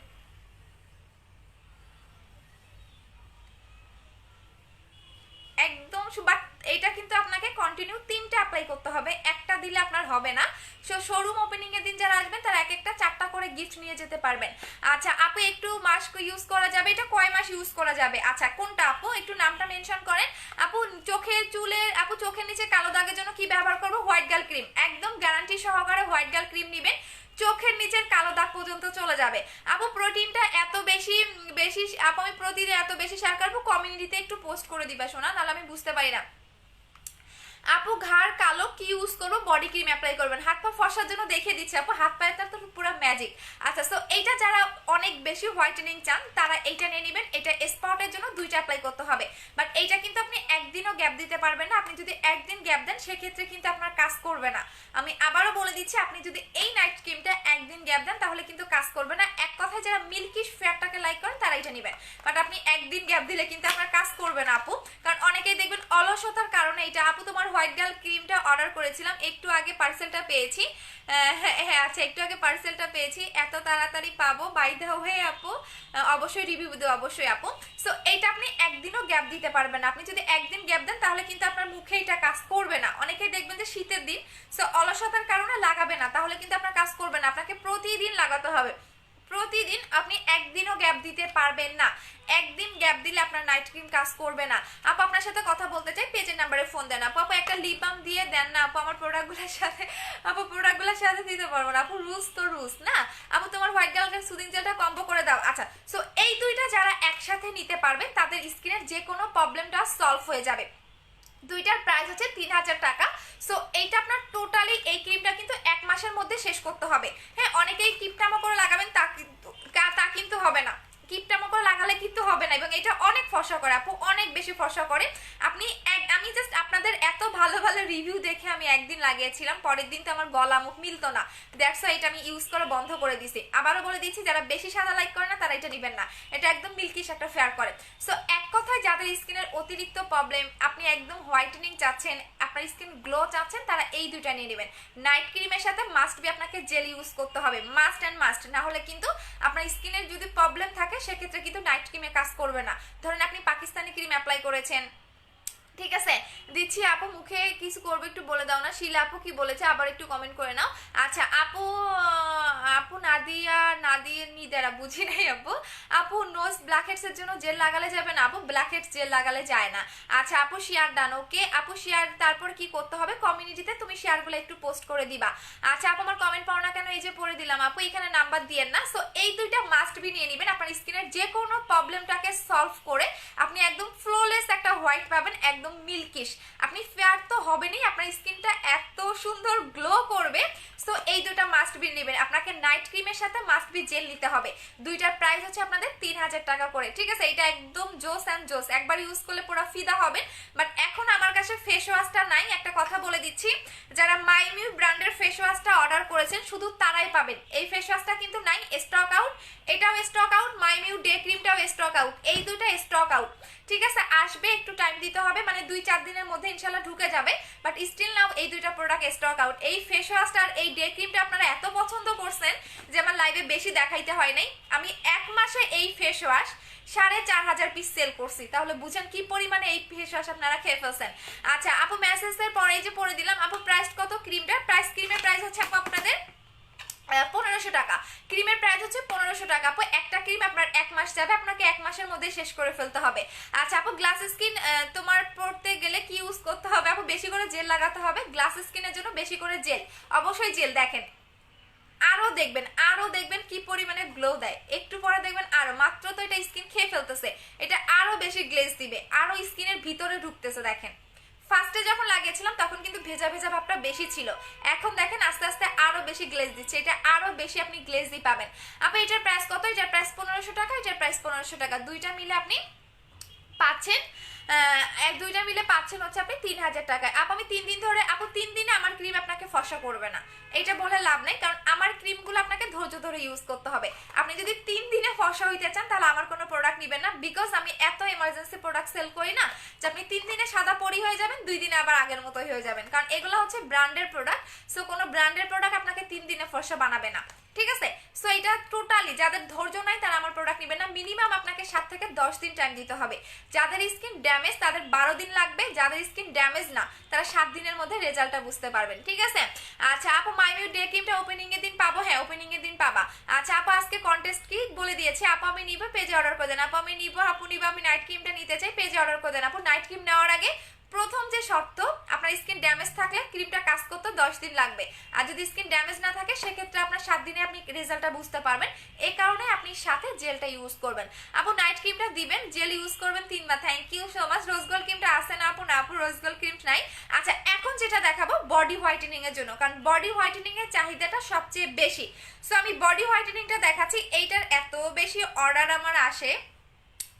একদম। বাট এটা কিন্তু আপনাকে কন্টিনিউ 3টা অ্যাপ্লাই করতে হবে, একটা দিলে আপনার হবে না। সো শোরুম ওপেনিং এর দিন যারা আসবেন তারা এক একটা 4টা করে গিফট নিয়ে যেতে পারবেন। আচ্ছা আপু একটু মাস্ক ইউজ করা যাবে, এটা কয় মাস ইউজ করা যাবে? আচ্ছা কোনটা আপু একটু নামটা মেনশন করেন। আপু চোখের চুলের, আপু চোখের নিচে কালো দাগের জন্য কি ব্যবহার করবো? হোয়াইট গার্ল ক্রিম, একদম গ্যারান্টি সহকারে হোয়াইট গার্ল ক্রিম নেবেন, চোখের নিচের কালো দাগ পর্যন্ত চলে যাবে। আপু প্রোটিনটা এত বেশি বেশি আপু আমি প্রতিদিন এত বেশি শেয়ার করবো, কমিউনিটিতে একটু পোস্ট করে দিবা শোনা, নাহলে আমি বুঝতে পারি না। আপু ঘাড় কালো কি ইউজ করবো? বডি ক্রিম অ্যাপ্লাই করবেন। হাত পা ফসার জন্য দেখিয়ে দিচ্ছি আপু, হাত পায়ের তো পুরো ম্যাজিক। আচ্ছা সো এইটা যারা অনেক বেশি হোয়াইটেনিং চান তারা এইটা নিয়ে নেবেন। এটা স্পটের জন্য 2টা অ্যাপ্লাই করতে হবে। বাট এইটা কিন্তু আপনি একদিনও গ্যাপ দিতে পারবেন না। আপনি যদি একদিন গ্যাপ দেন সেক্ষেত্রে কিন্তু আপনার কাজ করবে না। আমি আবারও বলে দিচ্ছি, আপনি যদি এই নাইট ক্রিমটা একদিন গ্যাপ দেন তাহলে কিন্তু কাজ করবে না। এক কথায় যারা মিল্কি ফেয়ারটাকে লাইক করেন তারা এটা নেবেন। বাট আপনি একদিন গ্যাপ দিলে কিন্তু আপনার কাজ করবে না আপু, কারণ অনেকেই দেখবেন অলসতার কারণে এটা। আপু তোমার হোয়াইট গার্ল ক্রিমটা অর্ডার করেছিলাম, একটু আগে পার্সেলটা পেয়েছি। হ্যাঁ আচ্ছা একটু আগে পার্সেলটা পেয়েছি, এত তাড়াতাড়ি পাবো বাই দাও হয়ে আপু? অবশ্যই রিভিউ দেবো অবশ্যই আপু। সো এইটা আপনি একদিনও গ্যাপ দিতে পারবেন না। আপনি যদি একদিন গ্যাপ দেন তাহলে কিন্তু আপনার মুখে এটা কাজ করবে না। অনেকেই দেখবেন যে শীতের দিন সো অলসতার কারণে লাগাবে না, তাহলে কিন্তু আপনার কাজ করবে না। আপনাকে প্রতিদিন লাগাতে হবে, প্রতিদিন, আপনি একদিনও গ্যাপ দিতে পারবেন না। একদিন গ্যাপ দিলে আপনার নাইট ক্রিম কাজ করবে না। আপু আপনার সাথে কথা বলতে চাই, পেজের নাম্বারে ফোন দেন। আপু আপু একটা লিপ বাম দিয়ে দেন না আপু, আমার প্রোডাক্টগুলোর সাথে, আপু প্রোডাক্টগুলোর সাথে দিতে পারবো না আপু, রুলস তো রুলস না আপু। তোমার হোয়াইট গার্লকে সুদিং জেলটা কম্বো করে দাও। আচ্ছা, সো এই দুইটা যারা একসাথে নিতে পারবেন তাদের স্কিনের যে কোনো প্রবলেমটা সলভ হয়ে যাবে। দুইটার প্রাইস হচ্ছে 3000 টাকা। সো এইটা আপনার টোটালি, এই ক্রিমটা কিন্তু 1 মাসের মধ্যে শেষ করতে হবে। হ্যাঁ, অনেকেই কিপটামো করে লাগাবেন, তা কিন্তু হবে না, কিপটামো করে লাগালে কিন্তু হবে না। এবং এটা অনেক ফর্সা করে আপু, অনেক বেশি ফর্সা করে। আপনি আমি জাস্ট আপনাদের এত ভালো ভালো রিভিউ দেখে আমি একদিন লাগিয়েছিলাম, পরের দিন তো আমার গলা মুখ মিলতো না, দ্যাটস ওয়াই এটা আমি ইউজ করা বন্ধ করে দিছি। আবারও বলে দিচ্ছি, যারা বেশি সাদা লাইক করে না তারা এটা নেবেন না, এটা একদম মিল্কিশ একটা ফেয়ার করে। সো এক কথায় যাদের স্কিনের অতিরিক্ত প্রবলেম, আপনি একদম হোয়াইটেনিং চাচ্ছেন, আপনার স্কিন গ্লো চাচ্ছেন, তারা এই দুইটা নিয়ে নেবেন। নাইট ক্রিমের সাথে মাস্ট বি আপনাকে জেল ইউজ করতে হবে, মাস্ট অ্যান্ড মাস্ট, না হলে কিন্তু আপনার স্কিনের যদি প্রবলেম থাকে সেক্ষেত্রে কিন্তু নাইট ক্রিমে কাজ করবে না। ধরেন আপনি পাকিস্তানি ক্রিম অ্যাপ্লাই করেছেন, ঠিক আছে, দিচ্ছি আপু মুখে কিছু করবে একটু বলে দাও না। শিলা আপু কি বলেছে আবার একটু কমেন্ট করে নাও। আচ্ছা আপু, আপু নাদিয়া নিদারা বুঝি নাই আপু। আপু নোজ ব্ল্যাকহেডস এর জন্য জেল লাগালে যাবে না আপু, ব্ল্যাকহেডস জেল লাগালে যায় না। আচ্ছা আপু শেয়ার ডান, ওকে আপু শেয়ার, তারপর কি করতে হবে, কমিউনিটিতে তুমি শেয়ারগুলো একটু পোস্ট করে দিবা। আচ্ছা আপু আমার কমেন্ট পাও না কেন, এই যে পড়ে দিলাম আপু, এখানে নাম্বার দিয়েন না। সো এই দুইটা মাস্ট বি নিয়ে নেবেন, আপনার স্কিনের যে কোনো প্রবলেমটাকে সলভ করে আপনি একদম ফ্লোলেস একটা হোয়াইট পাবেন, একদম মিল্কিশ। আপনি ফেয়ার তো হবেনই, আপনার স্কিনটা এত সুন্দর গ্লো করবে। সো এই দুটো মাস্ট বি নেবেন। আপনাকে নাইট ক্রিমের সাথে মাস্ট বি জেল নিতে হবে। দুইটার প্রাইস হচ্ছে আপনাদের 3000 টাকা করে, ঠিক আছে। এটা একদম জোস অ্যান্ড জোস, একবার ইউজ করলে পুরো ফিদা হবে। বাট এখন আমার কাছে ফেস ওয়াশটা নাই, একটা কথা বলে দিচ্ছি, যারা মাইমিউ ব্র্যান্ডের ফেস ওয়াশটা অর্ডার করেছেন শুধু তারাই পাবেন। এই ফেস ওয়াশটা কিন্তু নাই, স্টক আউট, এটাও স্টক আউট, মাইমিউ ডে ক্রিমটাও স্টক আউট, এই দুইটা স্টক আউট, ঠিক আছে। আসবে, একটু টাইম দিতে হবে, মানে 2-4 দিনের মধ্যে ইনশাল্লাহ ঢুকে যাবে। বাট স্টিল নাও এই দুইটা প্রোডাক্ট স্টক আউট। এই ফেস ওয়াশটা আর এই ডে ক্রিমটা আপনারা এত পছন্দ করছেন যে আমার লাইভে বেশি দেখাইতে হয় নাই। আমি 1 মাসে এই ফেস ওয়াশ 4500 পিস সেল করছি, তাহলে বুঝেন কি পরিমাণে এই ফেস ওয়াশ আপনারা খেয়ে ফেলছেন। আচ্ছা আপু মেসেজের পরে যে পরে দিলাম আপু, প্রাইস কত ক্রিমটার? ক্রিমের প্রাইস হচ্ছে আপু আপনাদের 1500 টাকা। ক্রিমের প্রাইস হচ্ছে 1500 টাকা আপু। একটা ক্রিম আপনার 1 মাস যাবে, আপনাকে 1 মাসের মধ্যে শেষ করে ফেলতে হবে। আচ্ছা আপু গ্লাস স্কিন তোমার পড়তে গেলে কি ইউজ করতে হবে আপু? বেশি করে জেল লাগাতে হবে, গ্লাস স্কিনের জন্য বেশি করে জেল, অবশ্যই জেল। দেখেন আরো দেখবেন কি পরিমাণে গ্লো দেয়, একটু পরে দেখবেন আরো, মাত্র তো এটা স্কিন খেয়ে ফেলতেছে, এটা আরো বেশি গ্লেজ দিবে, আরো স্কিনের ভিতরে ঢুকতেছে। দেখেন ফার্স্টে যখন লাগিয়েছিলাম তখন কিন্তু ভেজা ভেজা ভাবটা বেশি ছিল, এখন দেখেন আস্তে আস্তে আরো বেশি গ্লেজ দিচ্ছে, এটা আরো বেশি আপনি গ্লেজি পাবেন। আপু এটার প্রাইস কত? এটার প্রাইস 1500 টাকা, এটার প্রাইস 1500 টাকা। দুইটা মিলে আপনি পাচ্ছেন, দুইটা মিলে পাচ্ছেন হচ্ছে আপনি 3000 টাকায়। আমি 3 দিন ধরে, 3 দিনে আমার ক্রিম আপনাকে ফর্সা করবে না, এটা বলে লাভ নেই, কারণ আমার ক্রিমগুলো আপনাকে ধৈর্য ধরে ইউজ করতে হবে। আপনি যদি 3 দিনে ফর্সা হইতে চান তাহলে আমার কোনো প্রোডাক্ট নেবেন না, বিকজ আমি এত এমার্জেন্সি প্রোডাক্ট সেল করি না যে আপনি 3 দিনে সাদা পরি হয়ে যাবেন, 2 দিনে আবার আগের মতোই হয়ে যাবেন, কারণ এগুলো হচ্ছে ব্র্যান্ডের প্রোডাক্ট। সো কোনো ব্র্যান্ডের প্রোডাক্ট আপনাকে 3 দিনে ফর্সা বানাবে না, ঠিক আছে। সো এটা টোটালি যাদের ধৈর্য নাই তারা আমার প্রোডাক্ট নেবেন না, মিনিমাম আপনাকে 7 থেকে 10 দিন টাইম দিতে হবে। যাদের স্কিন ড্যামেজ তাদের 12 দিন লাগবে, যাদের স্কিন ড্যামেজ না তারা 7 দিনের মধ্যে রেজাল্টটা বুঝতে পারবেন, ঠিক আছে। আচ্ছা আপু মাইমিউ ডে ক্রিমটা ওপেনিং এর দিন পাবো? হ্যাঁ ওপেনিং এর দিন পাবা। আচ্ছা আপু আজকে কন্টেস্ট কি বলে দিয়েছি, আপু আমি নিব, পেজে অর্ডার করে দেন। আপু আমি নিব, আপু নিব, আমি নাইট ক্রিমটা নিতে চাই, পেজে অর্ডার করে দেন। আপু নাইট ক্রিম নেওয়ার আগে প্রথম যে শর্ত, আপনার স্কিন ড্যামেজ থাকলে ক্রিমটা কাজ করতে 10 দিন লাগবে, আর যদি স্কিন ড্যামেজ না থাকে সেক্ষেত্রে আপনার 7 দিনে আপনি রেজাল্টটা বুঝতে পারবেন। এই কারণে আপনি সাথে জেলটা ইউজ করবেন। আপু নাইট ক্রিমটা দিবেন, জেল ইউজ করবেন 3 বার। Thank you so much. Rose gold ক্রিমটা আছে না আপু? না আপু রোজ গোল্ড ক্রিম নাই। আচ্ছা এখন যেটা দেখাবো বডি হোয়াইটেনিং এর জন্য, কারণ বডি হোয়াইটেনিং এর চাহিদাটা সবচেয়ে বেশি। সো আমি বডি হোয়াইটেনিংটা দেখাচ্ছি। এইটার এত বেশি অর্ডার আমার আসে,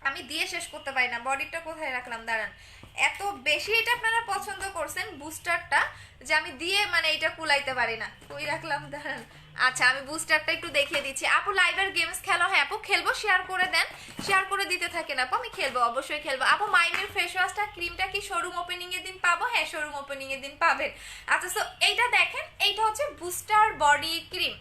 আমি দিয়ে শেষ করতে পারি না। বডিটা কোথায় রাখলাম দাঁড়ান, এত বেশি এটা আপনারা পছন্দ করছেন বুস্টারটা যে আমি দিয়ে মানে এটা কুলাইতে পারি না, কই রাখলাম দাঁড়ান। আচ্ছা আমি বুস্টারটা একটু দেখিয়ে দিচ্ছি। আপু লাইভের গেমস খেলো? হ্যাঁ আপু খেলবো, শেয়ার করে দেন, শেয়ার করে দিতে থাকেন আপু, আমি খেলবো, অবশ্যই খেলবো। আপু মাইমির ফেস ওয়াশটা ক্রিমটা কি শোরুম ওপেনিং এর দিন পাবো? হ্যাঁ শোরুম ওপেনিং এর দিন পাবেন। আচ্ছা সো এইটা দেখেন, এইটা হচ্ছে booster body cream.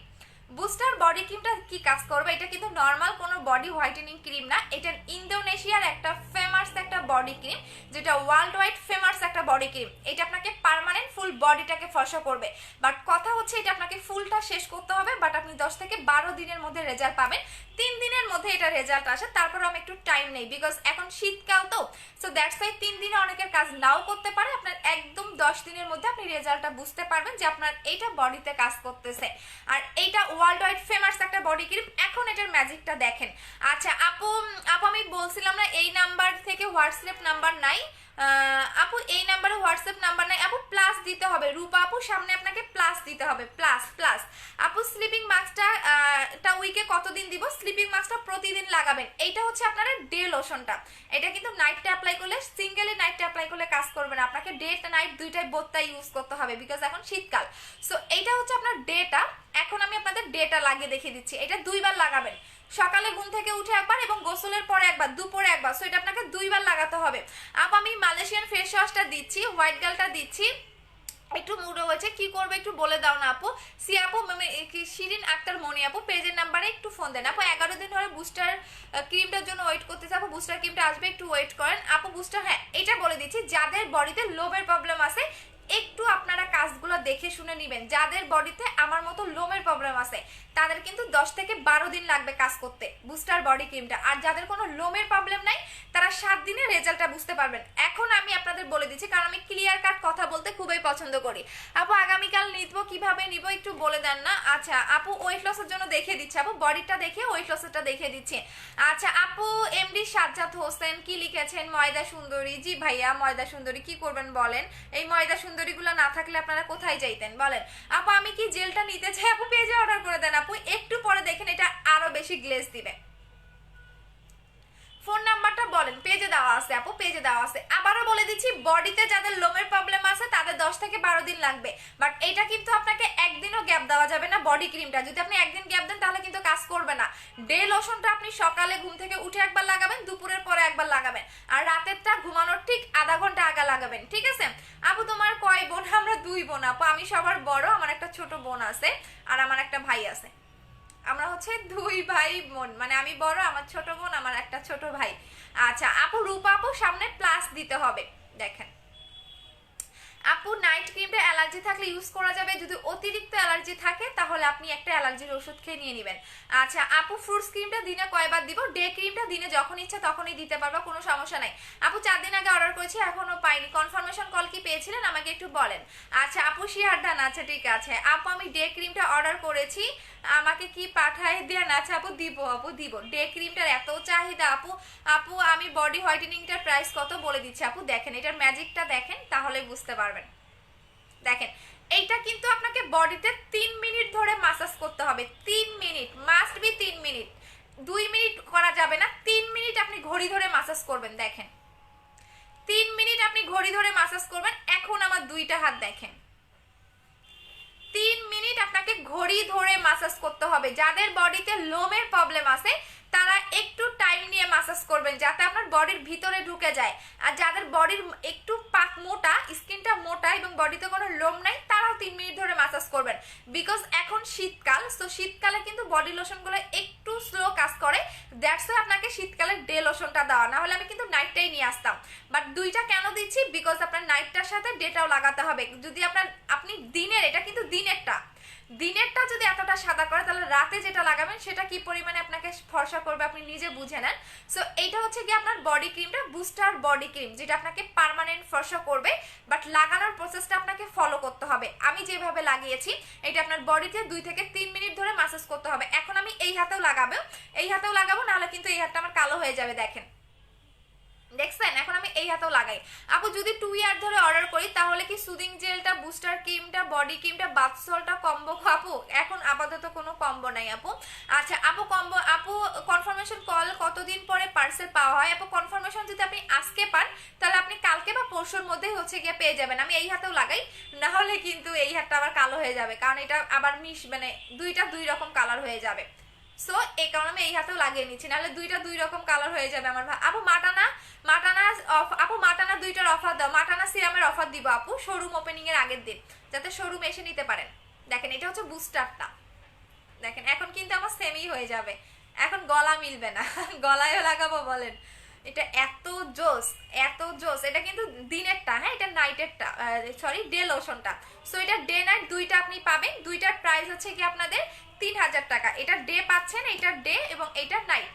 Booster body ক্রিমটা কি কাজ করবে, এটা কিন্তু নর্মাল কোনো বডি হোয়াইটেনিং ক্রিম না, এটা ইন্দোনেশিয়ার একটা ফেমাস একটা বডি ক্রিম, যেটা ওয়ার্ল্ড ওয়াইড ফেমাস একটা বডি ক্রিম। এটা আপনাকে পার্মানেন্ট ফুল বডিটাকে ফর্সা করবে, বাট কথা হচ্ছে এটা আপনাকে ফুলটা শেষ করতে হবে, বাট আপনি 10 থেকে 12 দিনের মধ্যে রেজাল্ট পাবেন। 3 দিনের মধ্যে এটা রেজাল্ট আসে, তারপরে আমি একটু টাইম নেই, বিকজ এখন শীতকাল তো, সো দ্যাটস ওয়াই 3 দিনে অনেকের কাজ নাও করতে পারে। আপনার একদম 10 দিনের মধ্যে আপনি রেজাল্টটা বুঝতে পারবেন যে আপনার এইটা বডিতে কাজ করতেছে। আর এইটা ওয়ার্ল্ড ওয়াইড ফেমাস একটা বডি ক্রিম। এখন এটার ম্যাজিকটা দেখেন। আচ্ছা আপু, আমি বলছিলাম না এই নাম্বার থেকে হোয়াটসঅ্যাপ নাম্বার নাই। আপু এই নাম্বারে হোয়াটসঅ্যাপ নাম্বার নাই আপু, প্লাস দিতে হবে। রূপা আপু সামনে আপনাকে প্লাস দিতে হবে, প্লাস প্লাস। আপু স্লিপিং মাস্কটা উইকে কতদিন দিব? স্লিপিং মাস্কটা প্রতিদিন লাগাবেন। এইটা হচ্ছে আপনার ডে লোশনটা, এটা কিন্তু নাইটটা অ্যাপ্লাই করলে, সিঙ্গেলি নাইটটা অ্যাপ্লাই করলে কাজ করবে না, আপনাকে ডে নাইট দুইটাই বোধটা ইউজ করতে হবে, বিকজ এখন শীতকাল। সো এইটা হচ্ছে আপনার ডেটা। এখন আমি আপনাদের ডেটা লাগিয়ে দেখিয়ে দিচ্ছি। এটা 2 বার লাগাবেন, সকালে ঘুম থেকে উঠে একবার এবং গোসলের পরে একবার, দুপুরে একবার। সো এটা আপনাকে 2 বার লাগাতে হবে। আপু আমি মালয়েশিয়ান ফেস ওয়াশটা দিচ্ছি, হোয়াইট গার্লটা দিচ্ছি। একটু মুডো হয়েছে, কি করবে একটু বলে দাও না আপু। সি আপু শিরিন আক্তার মনি আপু পেজের নাম্বারে একটু ফোন দেন আপু। 11 দিন ধরে বুস্টার ক্রিমটার জন্য ওয়েট করতেছে আপু, বুস্টার ক্রিমটা আসবে, একটু ওয়েট করেন আপু। বুস্টার, হ্যাঁ এটা বলে দিচ্ছি, যাদের বডিতে লোমের প্রবলেম আছে একটু আপনারা কাজগুলো দেখে শুনে নেবেন। যাদের বডিতে আমার মতো লোমের প্রবলেম আছে তাদের কিন্তু 10 থেকে 12 দিন লাগবে কাজ করতে বুস্টার বডি ক্রিমটা। আর যাদের কোনো লোমের প্রবলেম নাই তারা 7 দিনে রেজাল্টটা বুঝতে পারবেন। এখন আমি আপনাদের বলে দিচ্ছি, কারণ আমি ক্লিয়ার কাট কথা বলতে খুবই পছন্দ করি। আপু আগামীকাল নিব, কিভাবে নিব একটু বলে দেন না। আচ্ছা আপু ওয়েট লসের জন্য দেখিয়ে দিচ্ছি আপু, বডিটা দেখে ওয়েট লসেরটা দেখিয়ে দিচ্ছি। আচ্ছা আপু এমডি সাজ্জাদ হোসেন কি লিখেছেন? ময়দা সুন্দরী। জি ভাইয়া ময়দা সুন্দরী, কি করবেন বলেন? এই ময়দা সুন্দরীগুলো না থাকলে আপনারা কোথায় যাইতেন বলেন? আপু আমি কি জেলটা নিতে চাই? আপু পেজে অর্ডার করে দেন আপু, একটু পরে দেখেন এটা আরো বেশি গ্লেজ দিবে। ফোন নাম্বারটা বলেন, পেজে দেওয়া আছে আপু, পেজে দেওয়া আছে। আবারও বলে দিচ্ছি, বডিতে যাদের লোমের প্রবলেম আছে তাদের 10 থেকে 12 দিন লাগবে, বাট এটা কিন্তু আপনাকে একদিনও গ্যাপ দেওয়া যাবে না। বডি ক্রিমটা যদি আপনি একদিন গ্যাপ দেন তাহলে কিন্তু কাজ করবে না। ডে লোশনটা আপনি সকালে ঘুম থেকে উঠে একবার লাগাবেন, দুপুরের পরে একবার লাগাবেন, আর রাতেরটা ঘুমানোর ঠিক আধা ঘন্টা আগে লাগাবেন, ঠিক আছে? আপু তোমার কয় বোন? আমরা 2 বোন আপু, আমি সবার বড়, আমার একটা ছোট বোন আছে আর আমার একটা ভাই আছে। আমরা হচ্ছে 2 ভাই বোন, মানে আমি বড়, আমার ছোট বোন, আমার একটা ছোট ভাই। আচ্ছা আপু রূপা আপু সামনে প্লাস দিতে হবে, দেখেন আপু নাইট ক্রিমটা অ্যালার্জি থাকলে ইউজ করা যাবে, যদি অতিরিক্ত অ্যালার্জি থাকে তাহলে আপনি একটা অ্যালার্জির ওষুধ খেয়ে নিয়ে নেবেন। আচ্ছা আপু ফ্রুটস ক্রিমটা দিনে কয়বার দিব? ডে ক্রিমটা দিনে যখন ইচ্ছা তখনই দিতে পারবা, কোনো সমস্যা নাই আপু। 4 দিন আগে অর্ডার করেছি এখনো পাইনি, কনফার্মেশন কল কি পেয়েছিলেন আমাকে একটু বলেন। আচ্ছা আপু শিয়ারদান, আচ্ছা ঠিক আছে আপু আমি ডে ক্রিমটা অর্ডার করেছি, আমাকে কি পাঠায় দেন? আচ্ছা আপু দিব, আপু দিব। ডে ক্রিমটার এত চাহিদা আপু। আপু আমি বডি হোয়াইটেনিংটার প্রাইস কত বলে দিচ্ছি আপু, দেখেন এটার ম্যাজিকটা দেখেন তাহলে বুঝতে পারবেন। দেখেন এইটা কিন্তু আপনাকে বডিতে 3 মিনিট ধরে মাসাজ করতে হবে, 3 minute, must be 3 minute, 2 minute করা যাবে না, 3 মিনিট আপনি ঘড়ি ধরে মাসাজ করবেন। দেখেন 3 মিনিট আপনি ঘড়ি ধরে মাসাজ করবেন। এখন আমার 2টা হাত দেখেন, 3 মিনিট আপনাকে ঘড়ি ধরে মাসাজ করতে হবে। যাদের বডিতে লোমের প্রবলেম আছে তারা একটু টাইম নিয়ে মাসাজ করবেন যাতে আপনার বডির ভিতরে ঢুকে যায়। আর যাদের বডির একটু পাক মোটা, স্কিনটা মোটা এবং বডিতে কোনো লোম নাই, তারাও 3 মিনিট ধরে মাসাজ করবেন, বিকজ এখন শীতকাল। তো শীতকালে কিন্তু বডি লোশনগুলো একটু স্লো কাজ করে, দ্যাটস ওয়াই আপনাকে শীতকালে ডে লোশনটা দেওয়া, না হলে আমি কিন্তু নাইটটাই নিয়ে আসতাম। বাট 2টা কেন দিচ্ছি? বিকজ আপনার নাইটটার সাথে ডেটাও লাগাতে হবে। যদি আপনি দিনের, এটা কিন্তু দিনেরটা যদি এতটা সাদা করে তাহলে রাতে যেটা লাগাবেন সেটা কি পরিমাণে আপনাকে ফর্সা করবে আপনি নিজে বুঝে নেন। সো এইটা হচ্ছে কি আপনার বডি ক্রিমটা, বুস্টার বডি ক্রিম, যেটা আপনাকে পার্মানেন্ট ফর্সা করবে, বাট লাগানোর প্রসেসটা আপনাকে ফলো করতে হবে। আমি যেভাবে লাগিয়েছি এটা আপনার বডিতে 2 থেকে 3 মিনিট ধরে মাসাজ করতে হবে। এখন আমি এই হাতেও লাগাবো, নাহলে কিন্তু এই হাতটা আমার কালো হয়ে যাবে। দেখেন দেখছেন, এখন আমি এই হাতেও লাগাই। আপু যদি 2 ইয়ার ধরে অর্ডার করি তাহলে কি সুদিং জেলটা, বুস্টার ক্রিমটা, বডি ক্রিমটা, বাথ সল্টটা কম্বো? আপু এখন আপাতত কোনো কম্বো নাই আপু। আচ্ছা আপু কনফার্মেশন কল কতদিন পরে পার্সেল পাওয়া হয়? আপু কনফার্মেশন যদি আপনি আজকে পান তাহলে আপনি কালকে বা পরশুর মধ্যেই হচ্ছে গিয়ে পেয়ে যাবেন। আমি এই হাতেও লাগাই, না হলে কিন্তু এই হাতটা আবার কালো হয়ে যাবে, কারণ এটা আবার মানে 2টা 2 রকম কালার হয়ে যাবে। সো এই কারণে আমি এই হাতেও লাগিয়ে নিচ্ছি, নাহলে 2টা 2 রকম কালার হয়ে যাবে আমার। আপু মাটানা 2টার অফার দাও। মাটানা সিরামের অফার দিব আপু শোরুম ওপেনিং এর আগের দিন, যাতে শোরুম এসে নিতে পারেন। দেখেন এটা হচ্ছে বুস্টারটা, দেখেন এখন কিন্তু আমার সেমই হয়ে যাবে, এখন গলা মিলবে না, গলায়ও লাগাবো বলেন। এটা এত জোস, এত এটা কিন্তু দিনেরটা, হ্যাঁ এটা নাইটেরটা, সরি ডে লোশনটা। সো এটা ডে নাইট দুইটা আপনি পাবেন, দুইটার প্রাইস হচ্ছে কি আপনাদের 3000 টাকা। এটা ডে পাচ্ছেন, এটা ডে এবং এটা নাইট,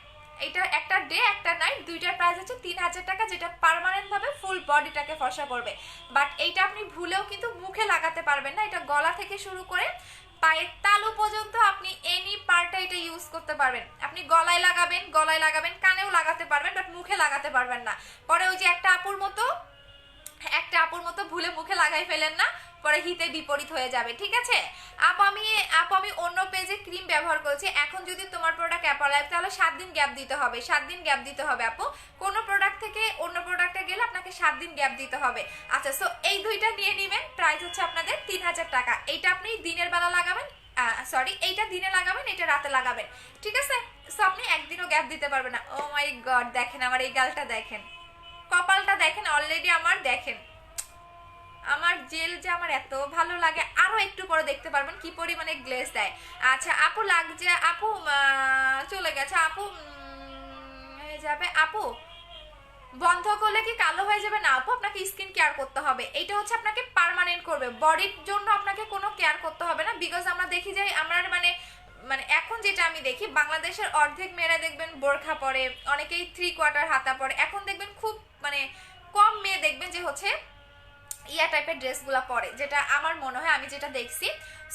এটা একটা ডে একটা নাইট, দুইটার প্রাইস হচ্ছে 3000 টাকা, যেটা পার্মানেন্ট ভাবে ফুল বডিটাকে ফর্সা করবে। বাট এইটা আপনি ভুলেও কিন্তু মুখে লাগাতে পারবেন না, এটা গলা থেকে শুরু করে পায়ের তালু পর্যন্ত আপনি এনি পার্টে এটা ইউজ করতে পারবেন। আপনি গলায় লাগাবেন, কানেও লাগাতে পারবেন, বাট মুখে লাগাতে পারবেন না। পরে ওই যে একটা আপুর মতো ভুলে মুখে লাগাই ফেলেন না, পরে হিতে বিপরীত হয়ে যাবে, ঠিক আছে। আপু আমি অন্য পেজে ক্রিম ব্যবহার করেছি, এখন যদি তোমার প্রোডাক্ট অ্যাপলাইভ তাহলে 7 দিন গ্যাপ দিতে হবে, 7 দিন গ্যাপ দিতে হবে আপু। কোনো প্রোডাক্ট থেকে অন্য প্রোডাক্টে গেলে আপনাকে 7 দিন গ্যাপ দিতে হবে। আচ্ছা, সো এই দুইটা নিয়ে নেবেন, প্রাইস হচ্ছে আপনাদের 3000 টাকা। এইটা আপনি দিনের বেলা লাগাবেন, এইটা দিনে লাগাবেন, এটা রাতে লাগাবেন, ঠিক আছে। সো আপনি একদিনও গ্যাপ দিতে পারবেন না। ও মাই গড, দেখেন আমার এই গালটা দেখেন, কপালটা দেখেন, অলরেডি আমার দেখেন আমার জেল যে আমার এত ভালো লাগে, আরো একটু পরে দেখতে পারবেন কি পরিমাণে গ্লেজ দেয়। আচ্ছা আপু লাগছে, আপু চলে গেছে, আপু হয়ে যাবে, আপু বন্ধ করলে কি কালো হয়ে যাবে? না আপু, আপনাকে স্কিন কেয়ার করতে হবে, এটা হচ্ছে আপনাকে পার্মানেন্ট করবে, বডির জন্য আপনাকে কোনো কেয়ার করতে হবে না। বিকজ আমরা দেখি যে আমরা মানে এখন যেটা আমি দেখি, বাংলাদেশের অর্ধেক মেয়েরা দেখবেন বোরখা পরে, অনেকেই 3/4 হাতা পরে, এখন দেখবেন খুব মানে কম মেয়ে দেখবেন যে হচ্ছে ইয়া টাইপের ড্রেসগুলো পরে, যেটা আমার মনে হয়, আমি যেটা দেখছি।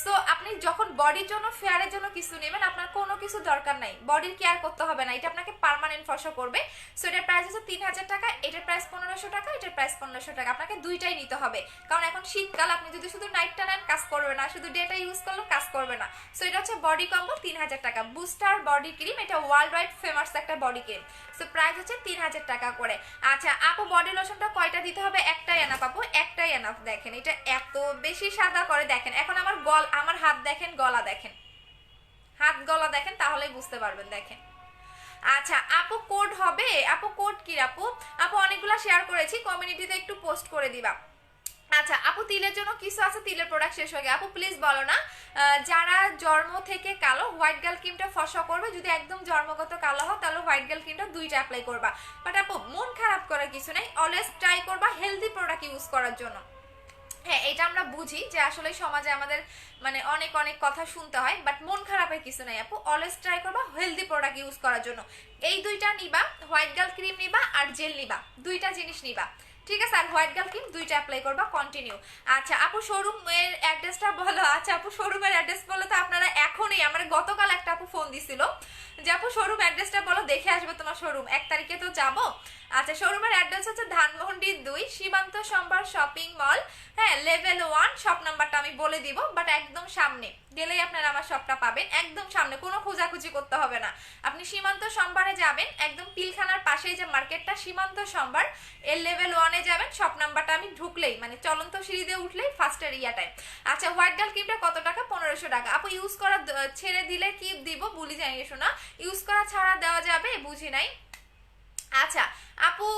সো আপনি যখন বডির জন্য ফেয়ারের জন্য কিছু নেবেন, আপনার কোনো কিছু দরকার নাই, বডির কেয়ার করতে হবে না, এটা আপনাকে পার্মানেন্ট ফর্সা করবে। সো এটার প্রাইস হচ্ছে 3000 টাকা, এটার প্রাইস 1500 টাকা, এটার প্রাইস 1500 টাকা। আপনাকে দুইটাই নিতে হবে, কারণ এখন শীতকাল, আপনি যদি শুধু নাইটটা নেন কাজ করবে না, শুধু ডেটা ইউজ করলেও কাজ করবে না। সো এটা হচ্ছে বডি কম্বো 3000 টাকা, বুস্টার বডি ক্রিম, এটা ওয়ার্ল্ড ওয়াইড ফেমাস একটা বডি ক্রিম। সো প্রাইস হচ্ছে 3000 টাকা করে। আচ্ছা আপু বডি লোশনটা কয়টা দিতে হবে? একটাই এনাফ আপু, একটাই এনাফ। দেখেন এটা এত বেশি সাদা করে, দেখেন এখন আমার হাত দেখেন, গলা দেখেন, হাত গলা দেখেন, তাহলেই বুঝতে পারবেন, দেখেন। আচ্ছা আপু কোড হবে? আপু কোড কি আপু? আপু অনেকগুলো শেয়ার করেছি, কমিউনিটিতে একটু পোস্ট করে দিবা। আচ্ছা আপু তিলের জন্য কিছু আছে, তিলের প্রোডাক্ট শেষ হয়ে গেছে, আপু প্লিজ বলো না। যারা জন্ম থেকে কালো, হোয়াইট গার্ল ক্রিমটা ফর্সা করবে, যদি একদম জন্মগত কালো হয় তাহলে হোয়াইট গার্ল ক্রিমটা দুইটা অ্যাপ্লাই করবা। বাট আপু মন খারাপ করার কিছু নেই, অলওয়েজ ট্রাই করবা হেলদি প্রোডাক্ট ইউজ করার জন্য। হ্যাঁ এটা আমরা বুঝি যে আসলে সমাজে আমাদের মানে অনেক অনেক কথা শুনতে হয়, বাট মন খারাপের কিছু নাই আপু, অলওয়েজ ট্রাই করবা হেলদি প্রোডাক্ট ইউজ করার জন্য। এই দুইটা নিবা, হোয়াইট গার্ল ক্রিম নিবা আর জেল নিবা, দুইটা জিনিস নিবা, ঠিক আছে। আর হোয়াইট গার্ল ক্রিম দুইটা অ্যাপ্লাই করবা কন্টিনিউ। আচ্ছা আপু শোরুমের অ্যাড্রেসটা বলো। আচ্ছা আপু শোরুমের অ্যাড্রেস বলো তো আপনারা এখনই, আমার গতকাল একটা আপু ফোন দিছিল যে আপু শোরুম অ্যাড্রেসটা বলো, দেখে আসবে তোমার শোরুম, 1 তারিখে তো যাবো। আচ্ছা শোরুমের অ্যাড্রেস হচ্ছে ধানমন্ডি 2 সীমান্ত সম্ভার শপিং মল, হ্যাঁ লেভেল 1, শপ নাম্বারটা আমি বলে দিব, বাট একদম সামনে গেলেই আপনারা আমার শপটা পাবেন, একদম সামনে, কোনো খোঁজাখুঁজি করতে হবে না। আপনি সীমান্ত সম্ভারে যাবেন, একদম পিলখানার পাশেই যে মার্কেটটা সীমান্ত সম্ভার, এর লেভেল 1-এ যাবেন, শপ নাম্বারটা আমি ঢুকলেই মানে চলন্ত সিঁড়ি দিয়ে উঠলেই ফার্স্টের ইয়াটাই। আচ্ছা হোয়াইট গার্ল ক্রিমটা কত টাকা? 1500 টাকা। আপু ইউজ করা ছেড়ে দিলে কি দিব? বুলি জানিয়ে শোনা, ইউজ করা ছাড়া দেওয়া যাবে? বুঝি নাই। আচ্ছা আপু